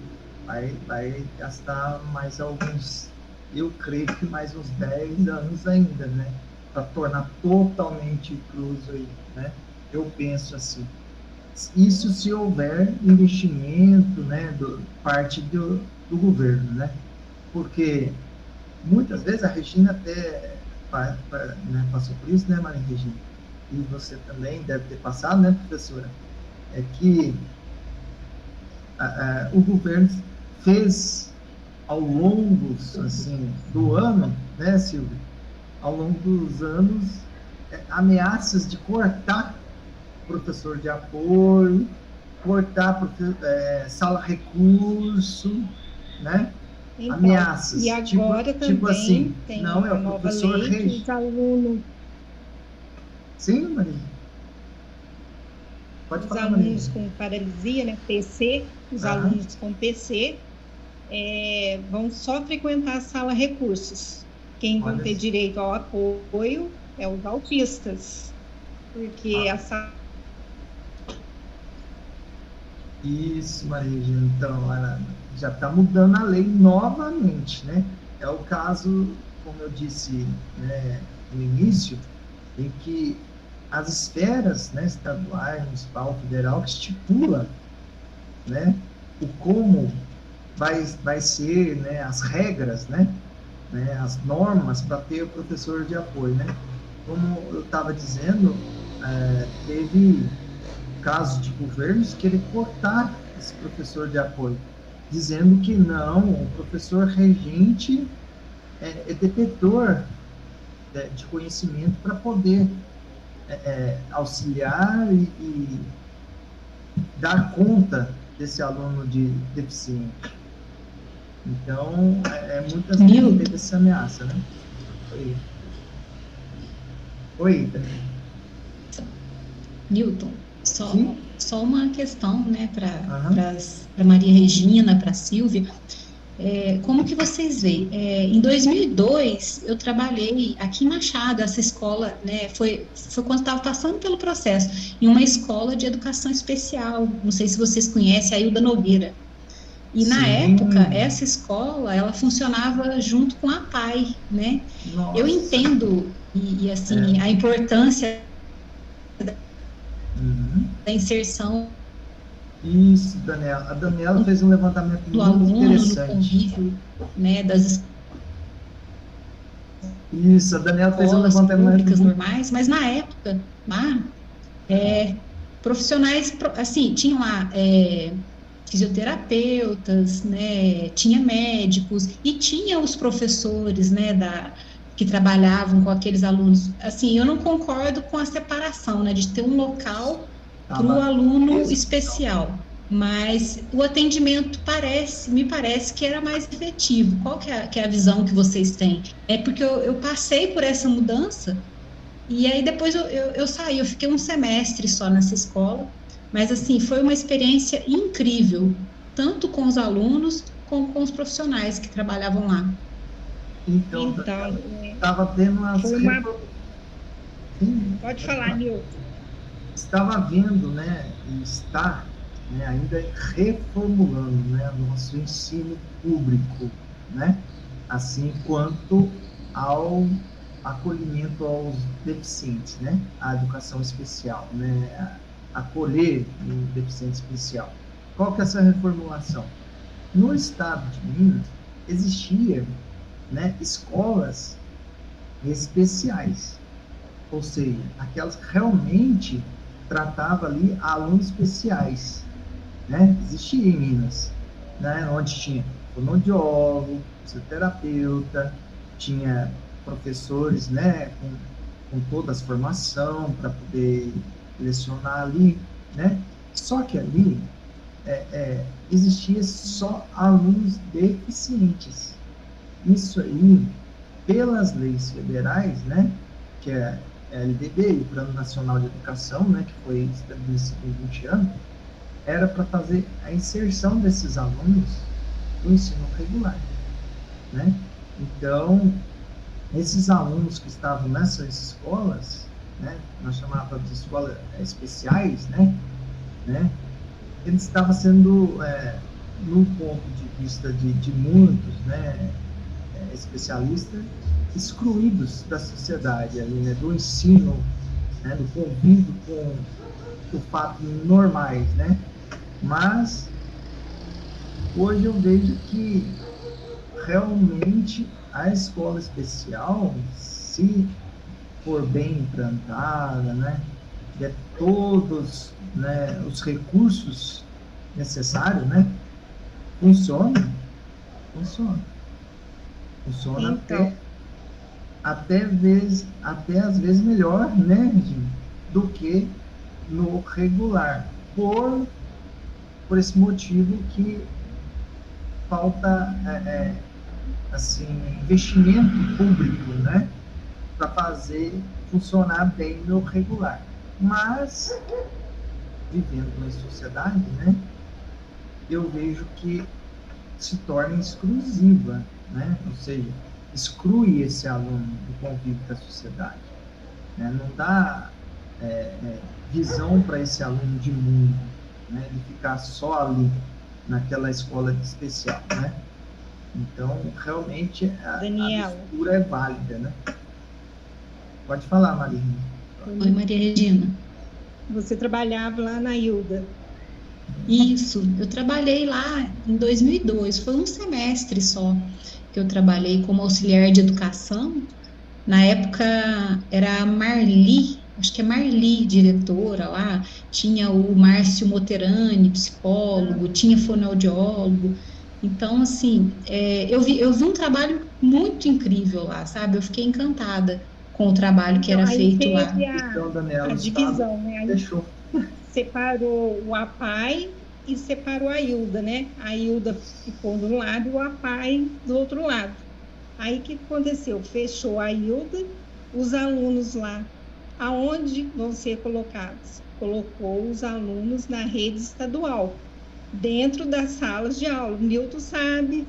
Vai gastar mais alguns, eu creio que mais uns 10 anos ainda, né, para tornar totalmente incluso aí, né? Eu penso assim. Isso se houver investimento, né, parte do governo, né? Porque muitas vezes a Regina até né, passou por isso, né, Maria Regina? E você também deve ter passado, né, professora? É que o governo fez ao longo, assim, do ano, né, Silvia? Ao longo dos anos, ameaças de cortar professor de apoio, cortar sala recurso, né? Então, ameaças. E agora tipo também assim, tem não, uma o nova professor lei que os alunos... Sim, Maria? Pode os falar, alunos Maria. com paralisia, né, PC, os alunos com PC, vão só frequentar a sala recursos. Quem vão ter direito ao apoio é os autistas, porque a sala... Isso, Maria, então, já está mudando a lei novamente, né? É o caso, como eu disse, né, no início, em que as esferas, né, estaduais, municipal, federal, que estipula, né, o como vai ser, né, as regras, né, as normas para ter o professor de apoio, né? Como eu estava dizendo, teve casos de governos querer cortar esse professor de apoio, dizendo que não, o professor regente é detentor de conhecimento para poder auxiliar e dar conta desse aluno deficiente. Então, muitas vezes teve essa ameaça, né? Oi, Daniel. Newton, só uma questão, né, para Maria Regina, para Silvia. Como que vocês veem? Em 2002, eu trabalhei aqui em Machado, essa escola, né, foi quando estava passando pelo processo, em uma escola de educação especial, não sei se vocês conhecem, a Hilda Nogueira. E, na época, essa escola, ela funcionava junto com a PAI, né? Nossa. Eu entendo, assim, a importância da inserção. Isso, Daniela. A Daniela fez um levantamento do muito aluno, interessante. No convívio, né, das Isso, a Daniela fez um levantamento públicas normais, mas na época, profissionais, assim, tinham lá fisioterapeutas, né, tinha médicos e tinha os professores, né, que trabalhavam com aqueles alunos. Assim, eu não concordo com a separação, né, de ter um local para o aluno especial, mas o atendimento me parece que era mais efetivo. Qual que é a visão que vocês têm? Porque eu passei por essa mudança e aí depois eu saí, eu fiquei um semestre só nessa escola, mas assim, foi uma experiência incrível, tanto com os alunos como com os profissionais que trabalhavam lá. Então estava tendo umas... Pode falar, Nilton. Estava vendo, né, e está, né, ainda reformulando, né, o nosso ensino público, né, assim quanto ao acolhimento aos deficientes, né, a educação especial, né, acolher um deficiente especial. Qual que é essa reformulação? No estado de Minas existia, né, escolas especiais, ou seja, aquelas que realmente tratava ali alunos especiais, né? Existia em Minas, né? Onde tinha fonoaudiólogo, fisioterapeuta, tinha professores, né? Com toda a formação para poder lecionar ali, né? Só que ali existia só alunos deficientes. Isso aí, pelas leis federais, né? Que é LDB, o Plano Nacional de Educação, né, que foi estabelecido em 20 anos, era para fazer a inserção desses alunos no ensino regular, né? Então, esses alunos que estavam nessas escolas, né, nós chamávamos de escolas especiais, né, eles estavam sendo, no ponto de vista de muitos, né, especialistas, excluídos da sociedade ali, né, do ensino, né, do convívio com o fato normais, né? Mas hoje eu vejo que realmente a escola especial, se for bem implantada, né, der todos, né, os recursos necessários, né, funciona então, até às vezes melhor, né, do que no regular, por esse motivo que falta assim, investimento público, né, para fazer funcionar bem no regular. Mas vivendo em sociedade, né, eu vejo que se torna exclusiva, né, ou seja, exclui esse aluno do convívio da sociedade, né, não dá visão para esse aluno de mundo, né, de ficar só ali naquela escola especial, né. Então, realmente, a mistura é válida, né. Pode falar, Maria. Oi, Maria Regina. Você trabalhava lá na Hilda? Isso, eu trabalhei lá em 2002, foi um semestre só que eu trabalhei como auxiliar de educação. Na época era a Marli, acho que é Marli, diretora lá, tinha o Márcio Moterani, psicólogo, tinha fonoaudiólogo. Então, assim, eu vi um trabalho muito incrível lá, sabe? Eu fiquei encantada com o trabalho que era feito lá. Então, Daniela, a divisão, né? Aí fechou. Separou o APAI e separou a Hilda, né? A Hilda ficou de um lado e o APAI do outro lado. Aí o que aconteceu? Fechou a Hilda, os alunos lá, aonde vão ser colocados? Colocou os alunos na rede estadual, dentro das salas de aula. O Nilton sabe.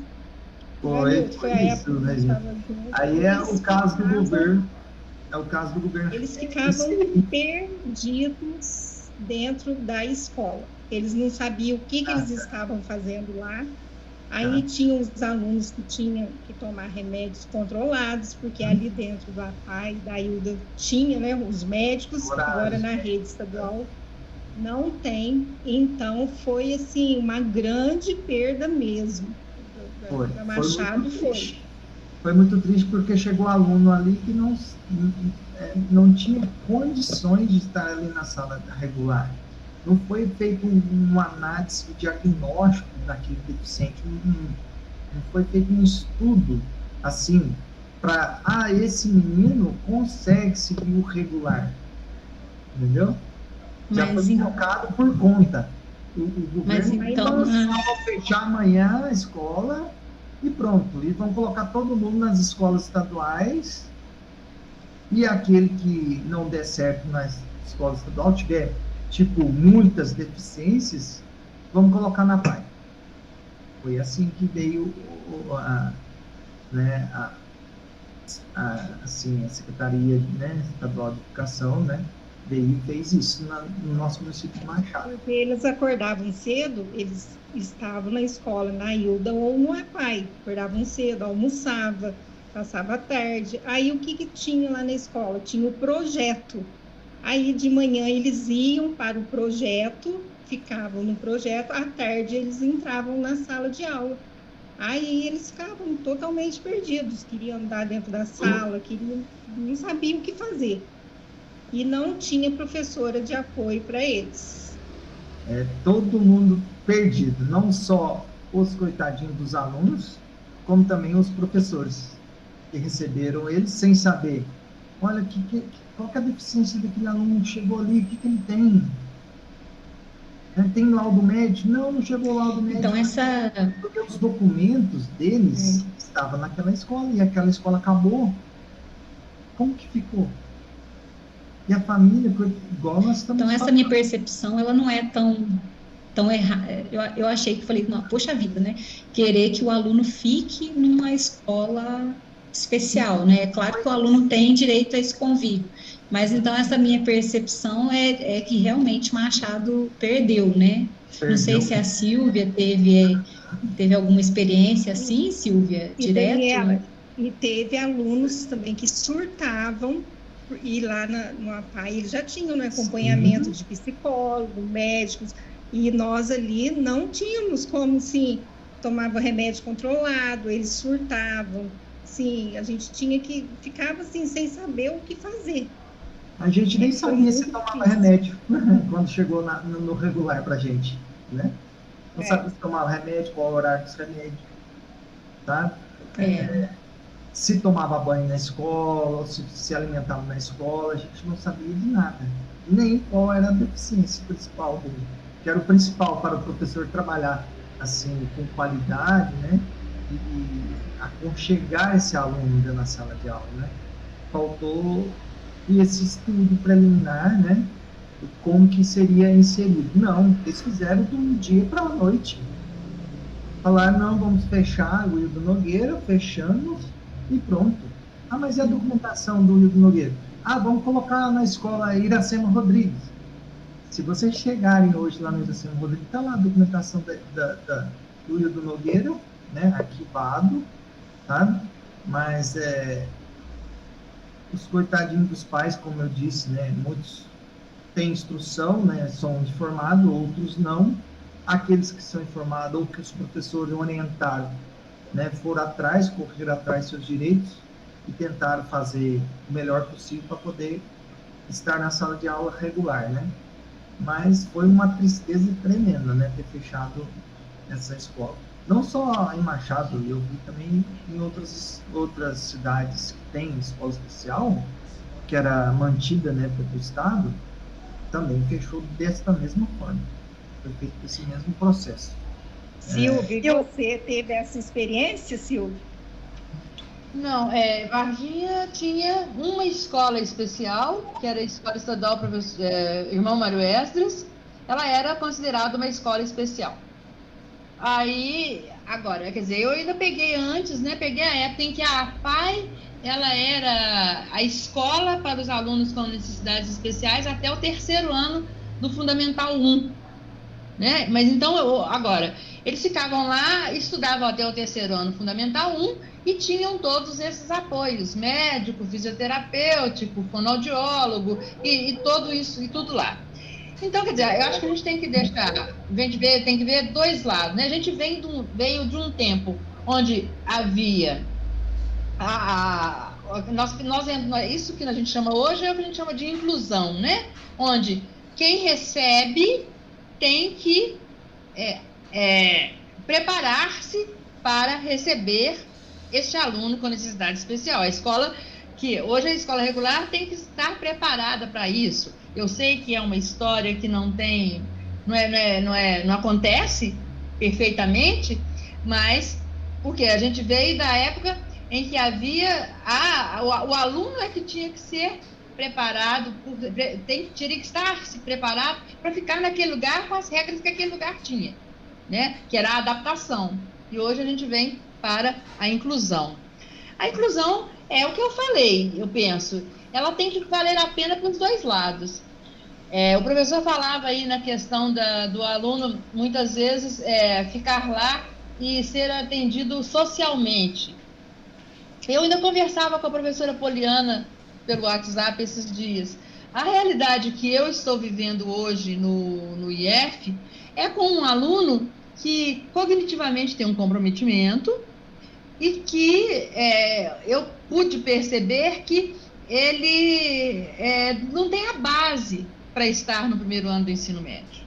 Foi a época que estava junto. Aí é o caso do governo. É o caso do governo. Eles ficavam perdidos dentro da escola. Eles não sabiam o que eles estavam fazendo lá. Aí tinham os alunos que tinham que tomar remédios controlados, porque ali dentro do APAI, da Hilda, tinha, né, os médicos, agora na rede estadual não tem. Então, foi, assim, uma grande perda mesmo. Para Machado foi muito triste, porque chegou aluno ali que não tinha condições de estar ali na sala regular. Não foi feito uma análise, um diagnóstico daquele deficiente, não foi feito um estudo, assim, para, esse menino consegue seguir o regular, entendeu? Já foi colocado por conta. O governo vai fechar amanhã a escola e pronto, e vão colocar todo mundo nas escolas estaduais, e aquele que não der certo na escola estadual, tiver, tipo, muitas deficiências, vamos colocar na PAI. Foi assim que veio a Secretaria, né, Estadual de Educação, né, veio e fez isso no nosso município de Machado. Porque eles acordavam cedo, eles estavam na escola, na Hilda ou no APAI, acordavam cedo, almoçava, passava a tarde. Aí o que tinha lá na escola? Tinha o projeto. Aí de manhã eles iam para o projeto, ficavam no projeto, à tarde eles entravam na sala de aula. Aí eles ficavam totalmente perdidos, queriam andar dentro da sala, não sabiam o que fazer. E não tinha professora de apoio para eles. Todo mundo perdido, não só os coitadinhos dos alunos, como também os professores, que receberam eles sem saber, olha, qual que é a deficiência daquele aluno que chegou ali, o que ele tem? Tem laudo médico? Não chegou laudo médico. Então, porque os documentos deles estavam naquela escola, e aquela escola acabou. Como que ficou? E a família, igual nós estamos Então, essa minha percepção, ela não é tão errada. Eu achei que falei, não, poxa vida, né? Querer que o aluno fique numa escola especial, né? É claro que o aluno tem direito a esse convívio, mas então essa minha percepção é que realmente Machado perdeu, né? Não sei se a Silvia teve alguma experiência assim, Silvia, direto? E teve alunos também que surtavam, e lá no APAI eles já tinham, né, acompanhamento de psicólogo, médicos, e nós ali não tínhamos como, assim, tomava remédio controlado, eles surtavam, sim, a gente ficava assim, sem saber o que fazer. A gente nem sabia se tomava remédio quando chegou no regular pra gente, né? Não sabia se tomava remédio, qual o horário dos remédios, tá? Se tomava banho na escola, ou se alimentava na escola, a gente não sabia de nada. Nem qual era a deficiência principal dele, que era o principal para o professor trabalhar assim, com qualidade, né? E aconchegar esse aluno dentro da sala de aula, né? Faltou esse estudo preliminar, né? como que seria inserido. Não, eles fizeram de um dia para a noite. Falaram, não, vamos fechar o Wildo Nogueira, fechamos e pronto. Ah, mas e a documentação do Wildo Nogueira? Ah, vamos colocar na escola Iracema Rodrigues. Se vocês chegarem hoje lá no Iracema Rodrigues, está lá a documentação do Wildo Nogueira, né, arquivado, tá? Mas os coitadinhos dos pais, como eu disse, né, muitos têm instrução, né, são informados, outros não. Aqueles que são informados ou que os professores orientaram, né, foram atrás, correram atrás dos seus direitos e tentaram fazer o melhor possível para poder estar na sala de aula regular, né? Mas foi uma tristeza tremenda, né, ter fechado essa escola. Não só em Machado, eu vi também em outras cidades que tem escola especial, que era mantida, né, pelo Estado, também fechou desta mesma forma. Foi feito esse mesmo processo. Silvio, você teve essa experiência, Silvio? Não, Varginha tinha uma escola especial, que era a Escola Estadual Irmão Mário Esdras. Ela era considerada uma escola especial. Aí, agora, quer dizer, eu ainda peguei antes, né? Peguei a época em que a APAE, ela era a escola para os alunos com necessidades especiais até o 3º ano do Fundamental 1. Né? Mas então, agora, eles ficavam lá, estudavam até o 3º ano Fundamental 1 e tinham todos esses apoios, médico, fisioterapêutico, fonoaudiólogo e tudo isso, e tudo lá. Então, quer dizer, eu acho que a gente tem que tem que ver dois lados, né? A gente veio de um tempo onde havia isso que a gente chama hoje é o que a gente chama de inclusão, né? Onde quem recebe tem que preparar-se para receber este aluno com necessidade especial. A escola, que hoje a escola regular tem que estar preparada para isso. Eu sei que é uma história que não acontece perfeitamente, mas porque a gente veio da época em que havia o aluno é que tinha que ser preparado, teria que estar se preparado para ficar naquele lugar com as regras que aquele lugar tinha, né? Que era a adaptação. E hoje a gente vem para a inclusão. A inclusão é o que eu falei, eu penso, ela tem que valer a pena para os dois lados. O professor falava aí na questão do aluno, muitas vezes, ficar lá e ser atendido socialmente. Eu ainda conversava com a professora Poliana pelo WhatsApp esses dias. A realidade que eu estou vivendo hoje no IF é com um aluno que cognitivamente tem um comprometimento e que eu pude perceber que ele não tem a base para estar no 1º ano do ensino médio.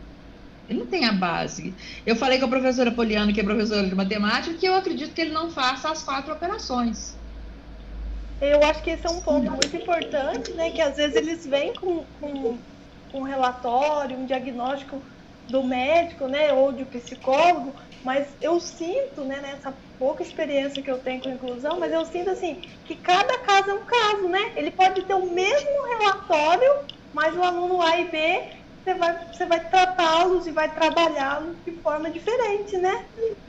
Ele não tem a base. Eu falei com a professora Poliana, que é professora de matemática, que eu acredito que ele não faça as 4 operações. Eu acho que esse é um ponto muito importante, né? Que às vezes eles vêm com um relatório, um diagnóstico do médico, né? Ou de um psicólogo, mas eu sinto, né? Nessa pouca experiência que eu tenho com inclusão, mas eu sinto assim que cada caso é um caso, né? Ele pode ter o mesmo relatório, mas o aluno A e B você vai tratá-los e vai trabalhá-los de forma diferente, né?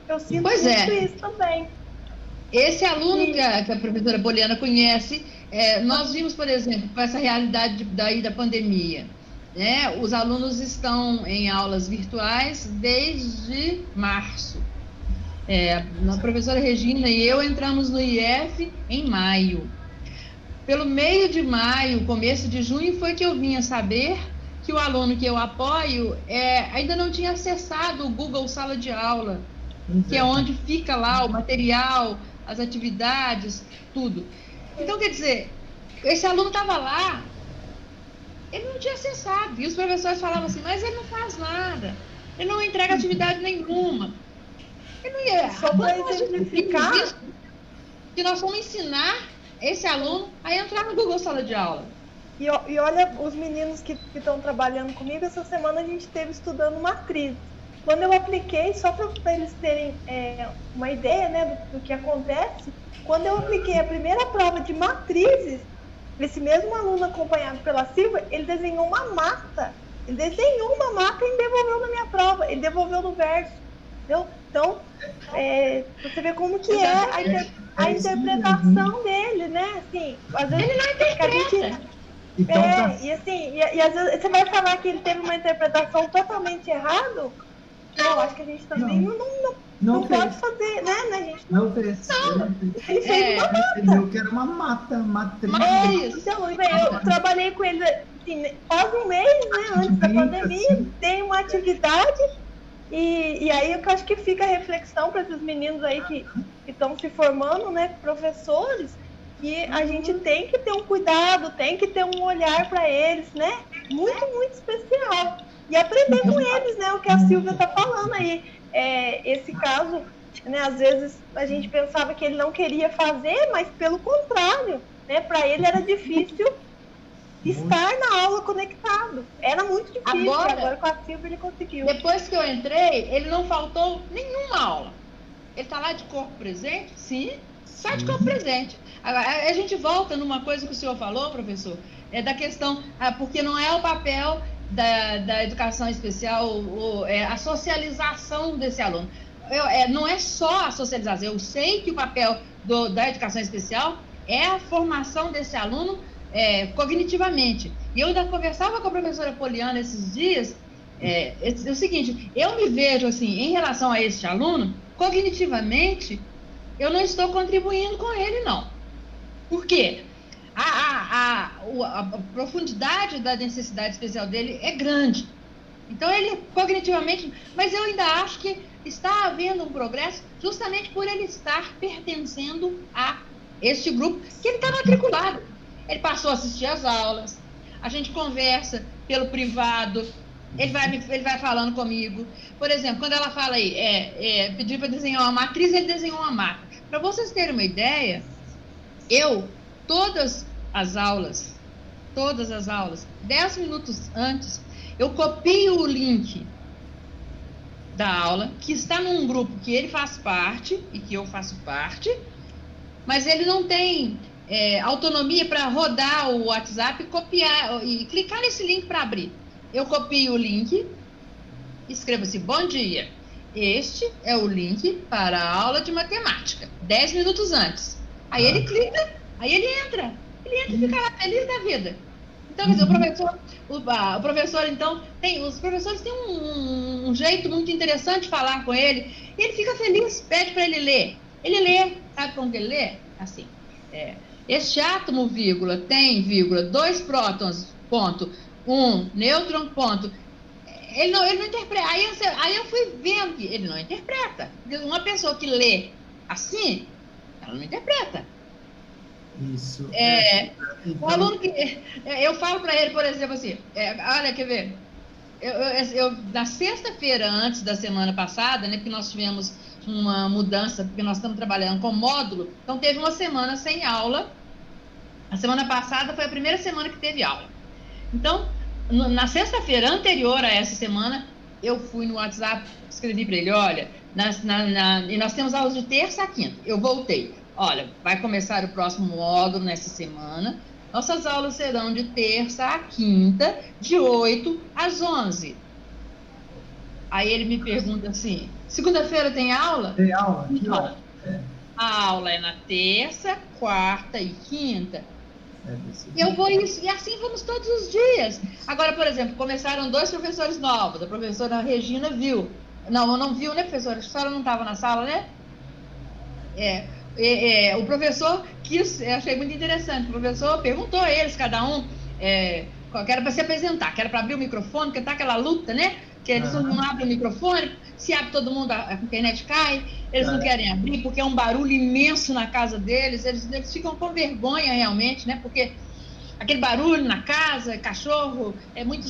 Eu sinto muito isso também. Esse aluno que a professora Poliana conhece, nós vimos, por exemplo, com essa realidade da pandemia, né? Os alunos estão em aulas virtuais desde março. A professora Regina e eu entramos no IF em maio. Pelo meio de maio, começo de junho, foi que eu vinha saber que o aluno que eu apoio ainda não tinha acessado o Google Sala de Aula, que é onde fica lá o material, as atividades, tudo. Então, quer dizer, esse aluno estava lá, ele não tinha acessado, e os professores falavam assim, mas ele não faz nada, ele não entrega atividade nenhuma. Ele não ia... Só para exemplificar... Que nós vamos ensinar esse aluno a entrar no Google Sala de Aula. E olha, os meninos que estão trabalhando comigo, essa semana a gente esteve estudando matriz. Quando eu apliquei, só para eles terem uma ideia, né, do que acontece, quando eu apliquei a primeira prova de matrizes, esse mesmo aluno acompanhado pela Silvia, ele desenhou uma mata Ele desenhou uma mata e devolveu na minha prova. Ele devolveu no verso. Entendeu? Então, você vê como que é a interpretação dele, né? Assim, às vezes ele não interpreta. Então, e assim, e às vezes você vai falar que ele teve uma interpretação totalmente errada. Eu acho que a gente também não pode fazer, né? A gente não fez. Ele fez uma mata. Eu quero uma mata, matriz. Então, eu trabalhei com ele assim, quase um mês, né? Antes da pandemia, assim. Dei uma atividade e aí eu acho que fica a reflexão para esses meninos aí que estão se formando, né? Professores, que a gente tem que ter um cuidado, tem que ter um olhar para eles, né? Muito, muito especial. E aprender com eles, né? O que a Silvia está falando aí. Esse caso, né? Às vezes a gente pensava que ele não queria fazer, mas pelo contrário, né? Para ele era difícil estar na aula conectado. Era muito difícil. Agora com a Silvia ele conseguiu. Depois que eu entrei, ele não faltou nenhuma aula. Ele está lá de corpo presente? Sim. Só de corpo presente. Agora, a gente volta numa coisa que o senhor falou, professor, da questão, porque não é o papel da educação especial, a socialização desse aluno. Não é só a socialização. Eu sei que o papel da educação especial é a formação desse aluno cognitivamente. E eu ainda conversava com a professora Poliana esses dias, o seguinte, eu me vejo assim, em relação a este aluno, cognitivamente, eu não estou contribuindo com ele, não. Por quê? A profundidade da necessidade especial dele é grande. Então, ele cognitivamente... Mas eu ainda acho que está havendo um progresso justamente por ele estar pertencendo a este grupo que ele está matriculado. Ele passou a assistir às aulas, a gente conversa pelo privado, ele vai falando comigo. Por exemplo, quando ela fala aí, pediu para desenhar uma matriz, ele desenhou uma mata. Para vocês terem uma ideia, todas as aulas, 10 minutos antes, eu copio o link da aula, que está num grupo que ele faz parte e que eu faço parte, mas ele não tem autonomia para rodar o WhatsApp, copiar e clicar nesse link para abrir. Eu copio o link, escrevo assim, bom dia, este é o link para a aula de matemática, 10 minutos antes. Aí ele clica, aí ele entra e fica lá feliz da vida. Então, quer dizer, o professor, então, os professores têm um jeito muito interessante de falar com ele, e ele fica feliz, pede para ele ler. Ele lê, sabe como que ele lê? Assim, este átomo, vírgula, tem, vírgula, 2 prótons, ponto, 1 nêutron, ponto. Ele não interpreta. Aí eu fui vendo que ele não interpreta. Uma pessoa que lê assim, ela não interpreta. Isso. Então... O aluno que... eu falo para ele, por exemplo, assim, olha, quer ver? Eu na sexta-feira, antes da semana passada, né, porque nós tivemos uma mudança, porque nós estamos trabalhando com módulo, então teve uma semana sem aula. A semana passada foi a primeira semana que teve aula. Então, na sexta-feira anterior a essa semana, eu fui no WhatsApp, escrevi para ele, olha, e nós temos aulas de terça a quinta. Eu voltei, olha, vai começar o próximo módulo nessa semana, nossas aulas serão de terça a quinta, de 8 às 11. Aí ele me pergunta assim, segunda-feira tem aula? Tem aula? Não. A aula é na terça, quarta e quinta. Eu vou isso, e assim vamos todos os dias. Agora, por exemplo, começaram 2 professores novos, a professora Regina viu. Não viu, né, professora? A senhora não estava na sala, né? O professor quis, achei muito interessante, o professor perguntou a eles, cada um, que era para se apresentar, que era para abrir o microfone, porque tá aquela luta, né? Que eles não abrem o microfone, se abre todo mundo, a internet cai, eles não querem abrir, porque é um barulho imenso na casa deles, eles ficam com vergonha realmente, né? Porque aquele barulho na casa, cachorro, muito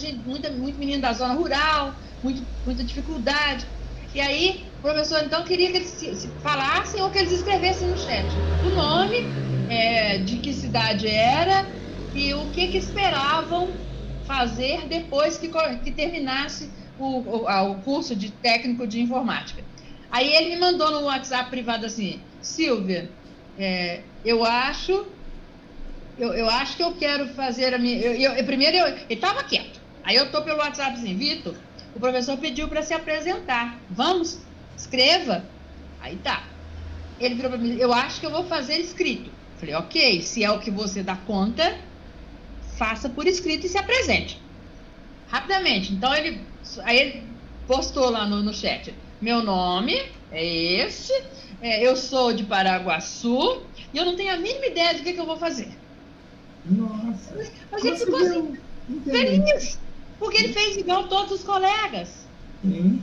menino da zona rural, muita dificuldade. E aí, o professor, então, queria que eles se falassem ou que eles escrevessem no chat o nome, de que cidade era e o que esperavam fazer depois que terminasse o curso de técnico de informática. Aí ele me mandou no WhatsApp privado assim, Silvia, eu acho que eu quero fazer a minha... Primeiro ele estava quieto. Aí eu tô pelo WhatsApp assim, Vitor, o professor pediu para se apresentar. Vamos, escreva. Aí tá. Ele virou para mim, eu acho que eu vou fazer escrito. Falei, ok, se é o que você dá conta, faça por escrito e se apresente. Rapidamente. Então aí ele postou lá no chat, meu nome é esse, eu sou de Paraguaçu e eu não tenho a mínima ideia do que eu vou fazer. Nossa. Mas ele ficou assim, feliz, porque ele fez igual todos os colegas. Sim.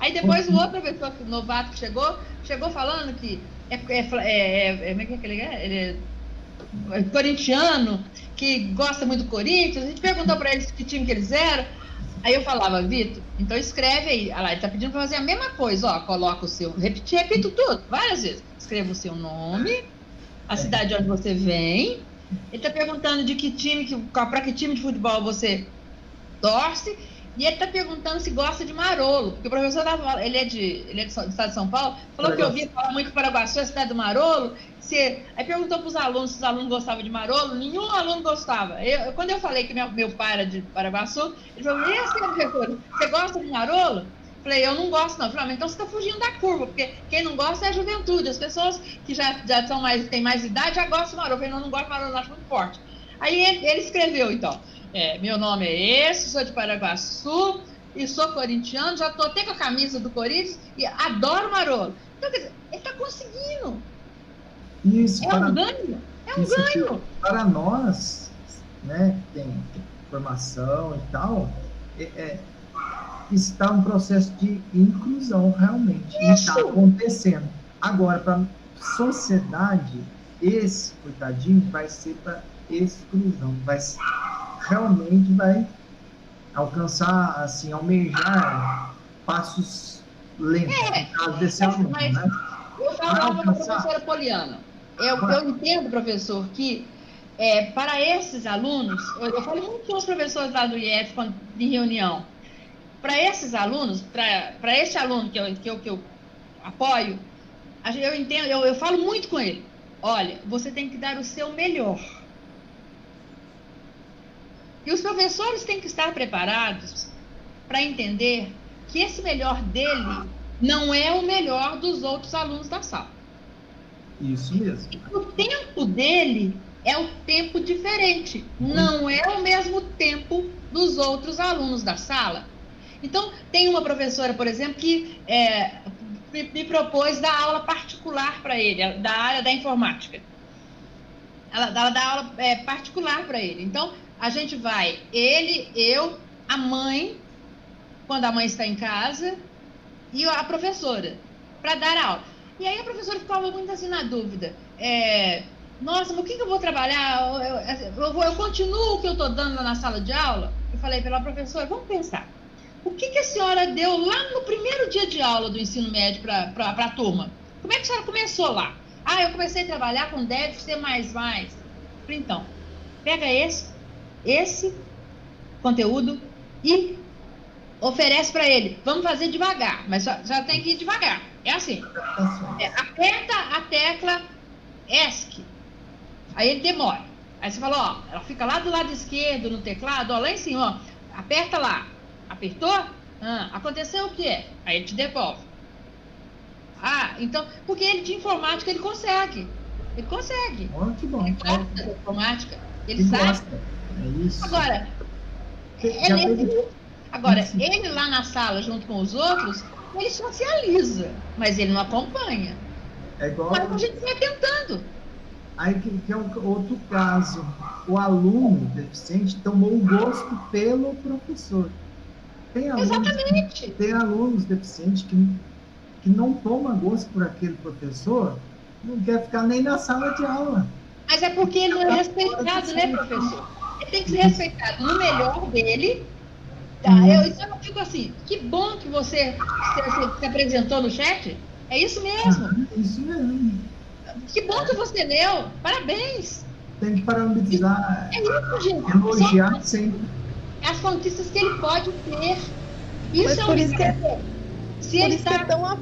Aí depois o outro professor novato que chegou falando que ele é corintiano, que gosta muito do Corinthians. A gente perguntou para eles que time que eles eram. Aí eu falava, Vitor, então escreve aí. Olha lá, ele tá pedindo para fazer a mesma coisa, ó, coloca o seu, repito tudo, várias vezes. Escreva o seu nome, a cidade onde você vem. Ele tá perguntando de que time, para que time de futebol você torce. E ele está perguntando se gosta de Marolo, porque o professor ele é do estado de São Paulo, falou que eu ouvia falar muito de Paraguaçu, a cidade do Marolo. Aí perguntou para os alunos se os alunos gostavam de Marolo, nenhum aluno gostava. Quando eu falei que meu pai era de Paraguaçu, ele falou, professor, você gosta de Marolo? Eu falei, eu não gosto não. Eu falei, então você está fugindo da curva, porque quem não gosta é a juventude, as pessoas que já têm mais idade já gostam de Marolo. Eu falei, não gosto de Marolo, eu acho muito forte. Aí ele escreveu, então, meu nome é esse, sou de Paraguaçu e sou corintiano, já estou até com a camisa do Corinthians e adoro Marolo. Então, quer dizer, ele está conseguindo. Isso, um ganho. É um ganho. Para nós, né, que tem formação e tal, está um processo de inclusão, realmente. Está acontecendo. Agora, para a sociedade, esse coitadinho vai ser para exclusão, realmente vai alcançar, assim, almejar passos lentos, no caso desse aluno, né? Eu falava com a professora Poliana, eu entendo, professor, que para esses alunos, eu falo muito com os professores lá do IF em reunião, para esses alunos, para esse aluno que eu apoio, eu entendo, eu falo muito com ele, olha, você tem que dar o seu melhor. E os professores têm que estar preparados para entender que esse melhor dele não é o melhor dos outros alunos da sala. Isso mesmo. O tempo dele é um tempo diferente, não é o mesmo tempo dos outros alunos da sala. Então, tem uma professora, por exemplo, que me propôs dar aula particular para ele, da área da informática. Ela dá aula particular para ele. Então, a gente vai, ele, eu, a mãe, quando a mãe está em casa, e a professora, para dar aula. E aí a professora ficava muito assim na dúvida. Nossa, mas o que eu vou trabalhar? Eu continuo o que eu estou dando lá na sala de aula? Eu falei para ela, professora, vamos pensar. O que a senhora deu lá no primeiro dia de aula do ensino médio para a turma? Como é que a senhora começou lá? Eu comecei a trabalhar com deve ser mais. Então, pega esse conteúdo e oferece para ele. Vamos fazer devagar, mas já tem que ir devagar. É assim. Aperta a tecla ESC. Aí ele demora. Aí você fala, ela fica lá do lado esquerdo no teclado, lá em cima, aperta lá. Apertou? Aconteceu o quê? Aí ele te devolve. Então, porque ele de informática, ele consegue. Ele consegue. Muito bom. Ele gosta de informática. Ele sabe. Gosta. É isso. Agora, ele lá na sala, junto com os outros, ele socializa, mas ele não acompanha. É igual... Mas a gente vai tentando. Aí que é outro caso. O aluno deficiente tomou o gosto pelo professor. Exatamente. Tem alunos deficientes que não tomam gosto por aquele professor, não quer ficar nem na sala de aula. Mas é porque ele não é respeitado, né, professor? Ele tem que ser respeitado no melhor dele. Tá? Então eu fico assim, que bom que você se apresentou no chat. É isso mesmo. Isso mesmo. Que bom que você leu. Parabéns. Tem que parabenizar. É isso, gente. Elogiar sempre. As conquistas que ele pode ter. Isso mas é por isso que Por isso que é tão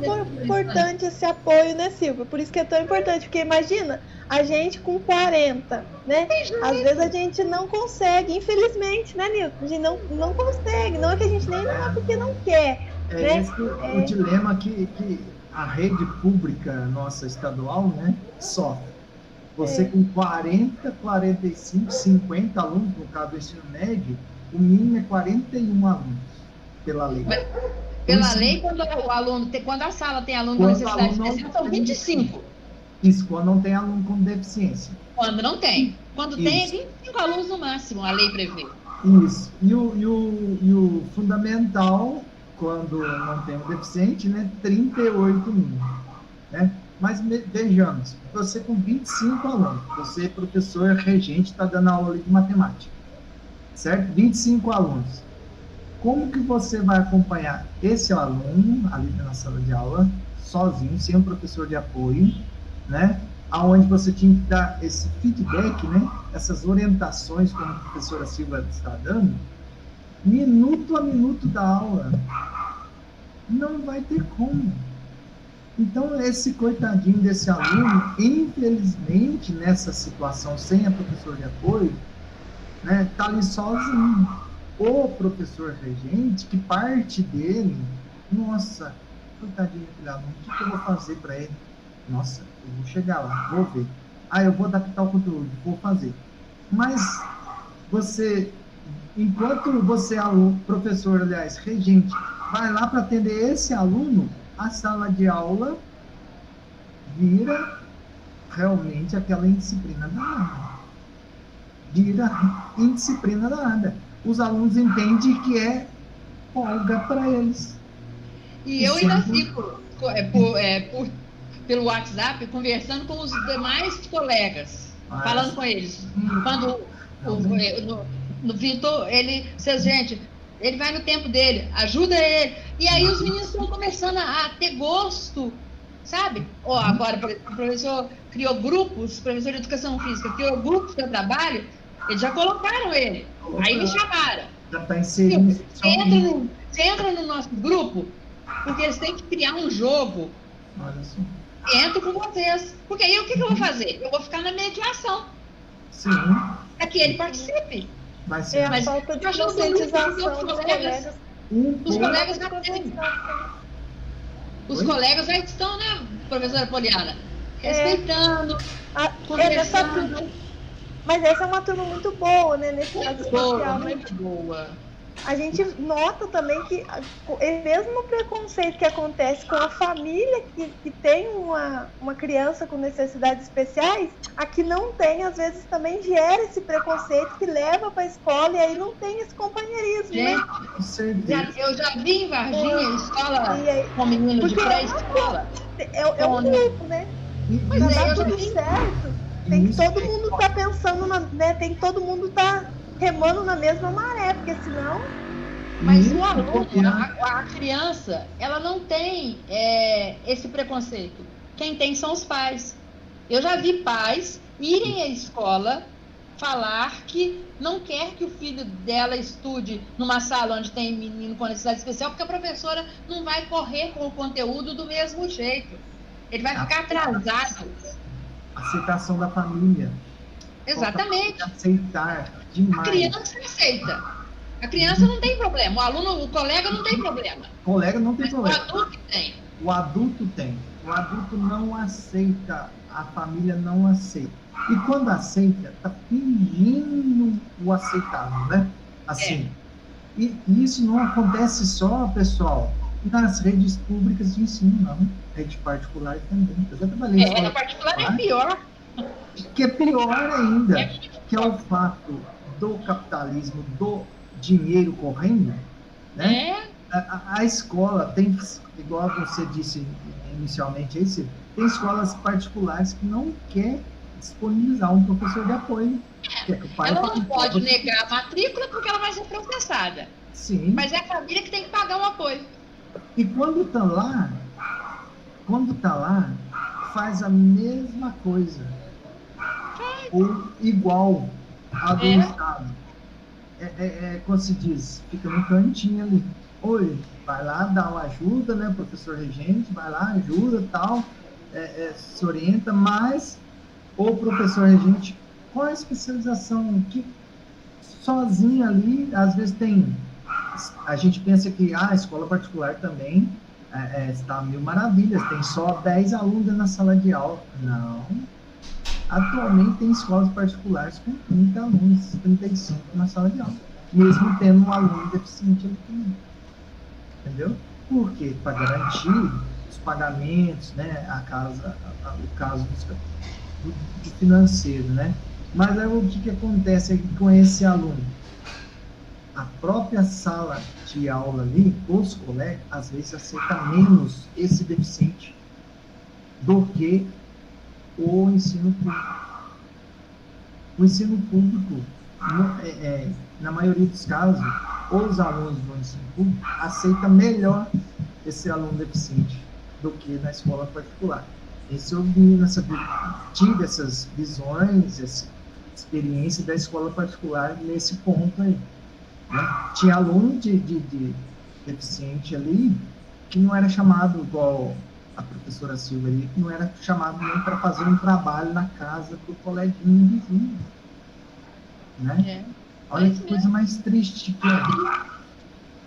importante esse apoio, né, Silvia? Por isso que é tão importante, porque imagina, a gente com 40, né? Às vezes a gente não consegue, infelizmente, né, Nilton? A gente não consegue, não é que a gente nem não é porque não quer. Né? Esse o dilema que a rede pública nossa estadual, né, sofre. Você com 40, 45, 50 alunos, no caso do ensino médio, o mínimo é 41 alunos, pela lei. Pela lei, quando a sala tem aluno com necessidade especial, são 25. Isso, quando não tem aluno com deficiência. Quando não tem. Quando tem, é 25 alunos no máximo, a lei prevê. Isso. E o fundamental, quando não tem um deficiente, né, 38 mínimo. Né? Mas vejamos, você com 25 alunos, você professor regente, está dando aula de matemática, certo? 25 alunos. Como que você vai acompanhar esse aluno ali na sala de aula, sozinho, sem um professor de apoio, né? Aonde você tinha que dar esse feedback, né? Essas orientações, como a professora Silvia está dando, minuto a minuto da aula. Não vai ter como. Então, esse coitadinho desse aluno, infelizmente, nessa situação, sem a professora de apoio, né? Está ali sozinho. O professor regente, que parte dele, nossa, coitadinho daquele aluno, o que eu vou fazer para ele? Nossa, eu vou chegar lá, vou ver. Eu vou adaptar o conteúdo, vou fazer. Mas você, enquanto você, aluno, professor, aliás, regente, vai lá para atender esse aluno, a sala de aula vira realmente aquela indisciplina danada. Vira indisciplina danada. Os alunos entendem que é folga para eles. E eu ainda fico pelo WhatsApp conversando com os demais colegas, falando com eles. Quando no Vitor, gente, ele vai no tempo dele, ajuda ele. E aí os meninos estão começando a ter gosto, sabe? Agora, o professor criou grupos, o professor de educação física criou grupos de trabalho. Eles já colocaram ele. Aí me chamaram. Já está inserido. Você entra no nosso grupo, porque eles têm que criar um jogo. Olha só. Entro com vocês. Porque aí o que eu vou fazer? Eu vou ficar na mediação. Sim. Para que ele participe. Vai ser. A falta de conscientização dos colegas. Os colegas já têm. Os colegas já estão, né, professora Poliana? Respeitando, conversando. Mas essa é uma turma muito boa, né? Nesse caso especial. Muito boa. A gente nota também que o mesmo preconceito que acontece com a família que tem uma criança com necessidades especiais, aqui não tem, às vezes também gera esse preconceito que leva para a escola e aí não tem esse companheirismo, gente, né? Eu já vi em Varginha, escola com menino de pré-escola. É um grupo, né? Mas dá tudo certo. Tem que todo mundo tá pensando, né? Tem que todo mundo tá remando na mesma maré, porque senão... Mas o aluno, a criança, ela não tem esse preconceito. Quem tem são os pais. Eu já vi pais irem à escola falar que não quer que o filho dela estude numa sala onde tem menino com necessidade especial, porque a professora não vai correr com o conteúdo do mesmo jeito. Ele vai ficar atrasado. Aceitação da família. Exatamente. Aceitar demais. A criança aceita. A criança não tem problema. O colega não tem problema. O colega não tem problema. O adulto tem. O adulto tem. O adulto não aceita. A família não aceita. E quando aceita, está fingindo o aceitável, né? Assim. E isso não acontece só, pessoal, nas redes públicas de ensino, não. Rede particular também. Eu já trabalhei em na particular é pior. Que é pior ainda, que é o fato do capitalismo, do dinheiro correndo, né? A escola tem, igual você disse inicialmente, tem escolas particulares que não quer disponibilizar um professor de apoio. Ela não pode negar a matrícula porque ela vai ser processada. Sim. Mas é a família que tem que pagar o apoio. E quando está lá, faz a mesma coisa. Ou igual a do Estado. Como se diz, fica no cantinho ali. Oi, vai lá, dá uma ajuda, né? O professor regente vai lá, ajuda, tal, se orienta, mas o professor regente, qual a especialização que sozinho ali, às vezes a gente pensa que a escola particular também está mil maravilhas, tem só 10 alunos na sala de aula. Não. Atualmente tem escolas particulares com 30 alunos, 35 na sala de aula, mesmo tendo um aluno deficiente ali também. Entendeu? Por quê? Para garantir os pagamentos, né? O caso do financeiro, né? Mas aí, o que acontece aqui com esse aluno? A própria sala de aula ali, os colegas, às vezes aceita menos esse deficiente do que o ensino público. O ensino público, na maioria dos casos, os alunos do ensino público aceitam melhor esse aluno deficiente do que na escola particular. Eu tive essas visões, essa experiência da escola particular nesse ponto aí. Né? Tinha aluno de deficiente ali que não era chamado, igual a professora Silvia ali, que não era chamado nem para fazer um trabalho na casa do coleguinha vizinho. Né? Olha que coisa mais triste que é.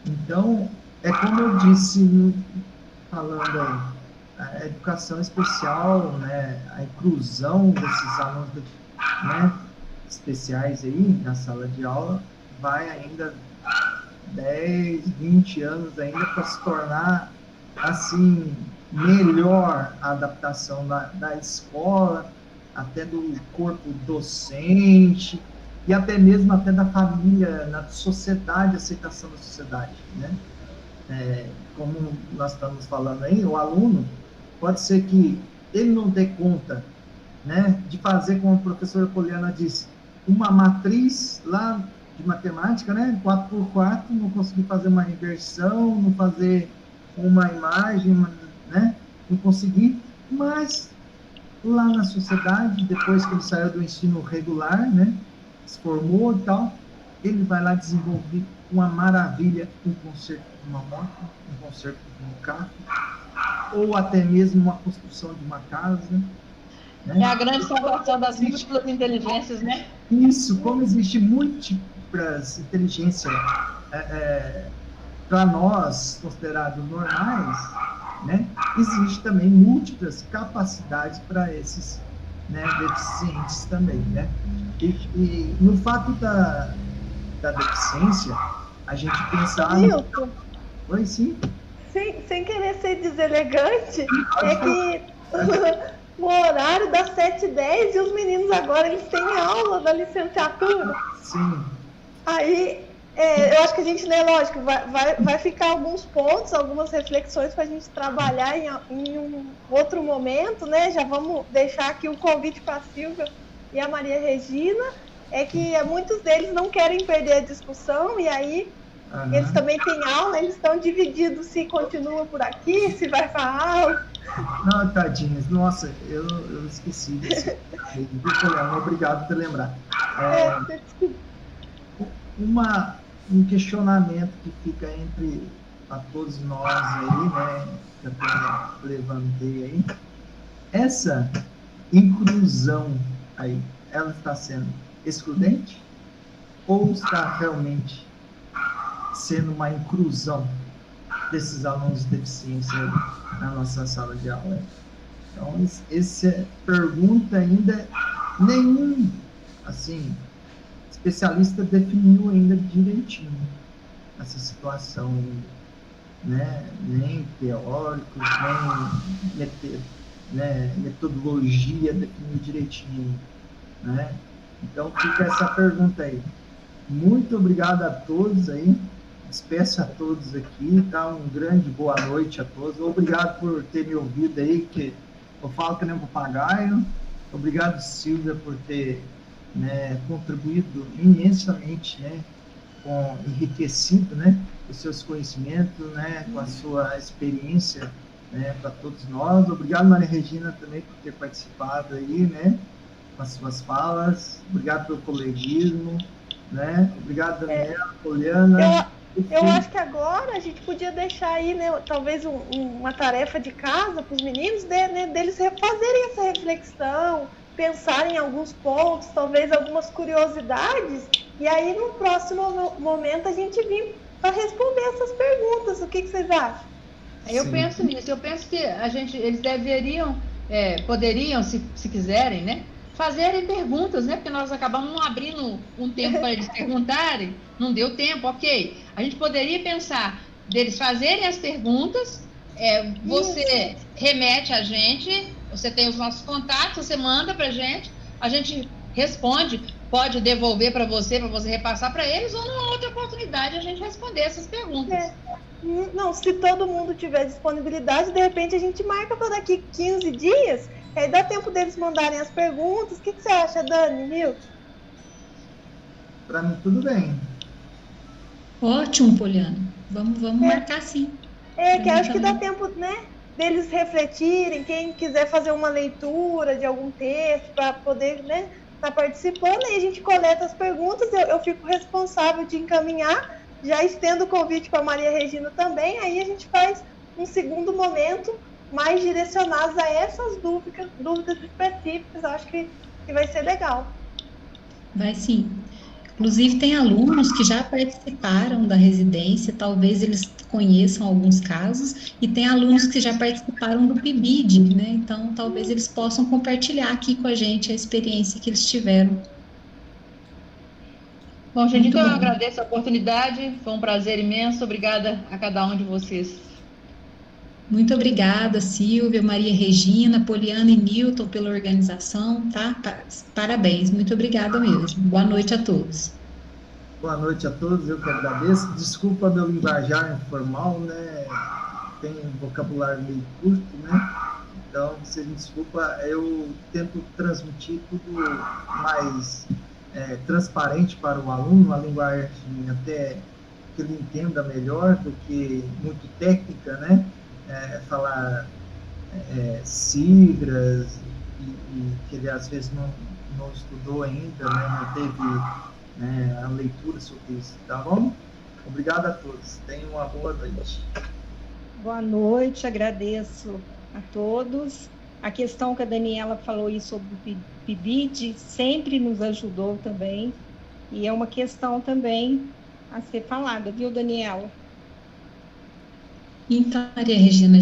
Então, é como eu disse, falando aí, a educação especial, né, a inclusão desses alunos, né, especiais aí na sala de aula, vai ainda 10, 20 anos ainda para se tornar, assim, melhor a adaptação da escola, até do corpo docente, e até mesmo da família, na sociedade, aceitação da sociedade, né? Como nós estamos falando aí, o aluno, pode ser que ele não dê conta, né, de fazer, como a professora Poliana disse, uma matriz lá de matemática, né, 4x4, não conseguir fazer uma inversão, não fazer uma imagem, né, não conseguir, mas lá na sociedade, depois que ele saiu do ensino regular, né, se formou e tal, ele vai lá desenvolver uma maravilha, um conserto de uma moto, um conserto de um carro, ou até mesmo uma construção de uma casa. Né? É a grande salvação das múltiplas inteligências, né? Isso, como existe múltiplas inteligências para nós considerados normais, né? Existe também múltiplas capacidades para esses, né, deficientes também, né? E no fato da deficiência, a gente pensar... Milton, Oi, sim? Sem querer ser deselegante, é que o horário das 7h10 e os meninos agora eles têm aula da licenciatura. Sim. Aí, eu acho que a gente, né, lógico, vai ficar alguns pontos, algumas reflexões para a gente trabalhar em um outro momento, né? Já vamos deixar aqui o convite para a Silvia e a Maria Regina, é que muitos deles não querem perder a discussão, e aí eles também têm aula, eles estão divididos se continua por aqui, se vai para aula. Não, tadinhos, nossa, eu esqueci desse. Obrigado por lembrar. Um questionamento que fica entre a todos nós aí, né, que eu levantei aí, essa inclusão aí, ela está sendo excludente ou está realmente sendo uma inclusão desses alunos de deficiência na nossa sala de aula? Então, essa pergunta ainda nenhum, assim, especialista definiu ainda direitinho essa situação, né? Nem teóricos, nem metodologia definiu direitinho, né? Então fica essa pergunta aí. Muito obrigado a todos aí, despeço a todos aqui, tá? Um grande boa noite a todos, obrigado por ter me ouvido aí, que eu falo que nem um papagaio. Obrigado, Silvia, por ter, né, contribuído imensamente, né, enriquecido, né, os seus conhecimentos, né, com a sua experiência, né, para todos nós. Obrigado, Maria Regina, também por ter participado aí, né, com as suas falas. Obrigado pelo coleguismo, né. Obrigado, Daniela, Poliana. Eu acho que agora a gente podia deixar aí, né, talvez uma tarefa de casa para os meninos, deles fazerem essa reflexão, pensarem em alguns pontos, talvez algumas curiosidades, e aí no próximo momento a gente vir para responder essas perguntas. O que vocês acham? Eu penso nisso, eu penso que eles deveriam, poderiam, se quiserem, né, fazerem perguntas, né, porque nós acabamos não abrindo um tempo para eles perguntarem, não deu tempo, ok. A gente poderia pensar deles fazerem as perguntas, você remete a gente, você tem os nossos contatos, você manda para a gente responde, pode devolver para você repassar para eles, ou numa outra oportunidade a gente responder essas perguntas. Não, se todo mundo tiver disponibilidade, de repente a gente marca para daqui 15 dias, aí dá tempo deles mandarem as perguntas. O que você acha, Dani, Nilton? Para mim, tudo bem. Ótimo, Poliana. Vamos marcar sim. Que acho que dá tempo, né, deles refletirem, quem quiser fazer uma leitura de algum texto para poder, né, estar participando, aí a gente coleta as perguntas, eu fico responsável de encaminhar, já estendo o convite para a Maria Regina também, aí a gente faz um segundo momento mais direcionados a essas dúvidas específicas. Acho que vai ser legal. Vai sim. Inclusive, tem alunos que já participaram da residência, talvez eles conheçam alguns casos, e tem alunos que já participaram do PIBID, né? Então, talvez eles possam compartilhar aqui com a gente a experiência que eles tiveram. Bom, gente, então eu agradeço a oportunidade, foi um prazer imenso, obrigada a cada um de vocês. Muito obrigada, Silvia, Maria Regina, Poliana e Nilton pela organização, tá? Parabéns, muito obrigada mesmo. Boa noite a todos. Boa noite a todos, eu que agradeço. Desculpa meu linguajar informal, né? Tem um vocabulário meio curto, né? Então, se me desculpa, eu tento transmitir tudo mais transparente para o aluno, uma linguagem até que ele entenda melhor do que muito técnica, né? Falar siglas e que ele às vezes não estudou ainda, né? Não teve a leitura sobre isso, tá bom? Obrigado a todos, tenham uma boa noite. Boa noite, agradeço a todos. A questão que a Daniela falou aí sobre o PIBID sempre nos ajudou também, e é uma questão também a ser falada, viu, Daniela? Então, Maria Regina,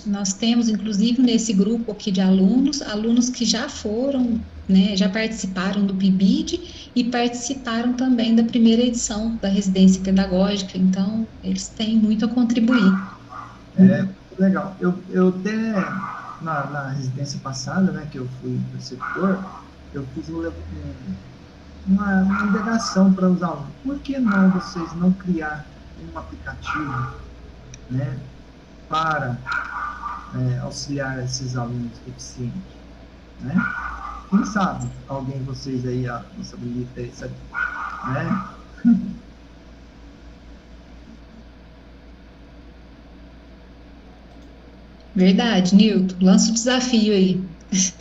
nós temos, inclusive, nesse grupo aqui de alunos que já foram, né, já participaram do PIBID e participaram também da primeira edição da residência pedagógica, então, eles têm muito a contribuir. Legal. Eu até, na residência passada, né, que eu fui preceptor, eu fiz uma indagação para os alunos. Por que não vocês não criar um aplicativo, né, para auxiliar esses alunos deficientes, né? Quem sabe alguém de vocês aí possibilita isso, né? Verdade, Nilton. Lança o desafio aí.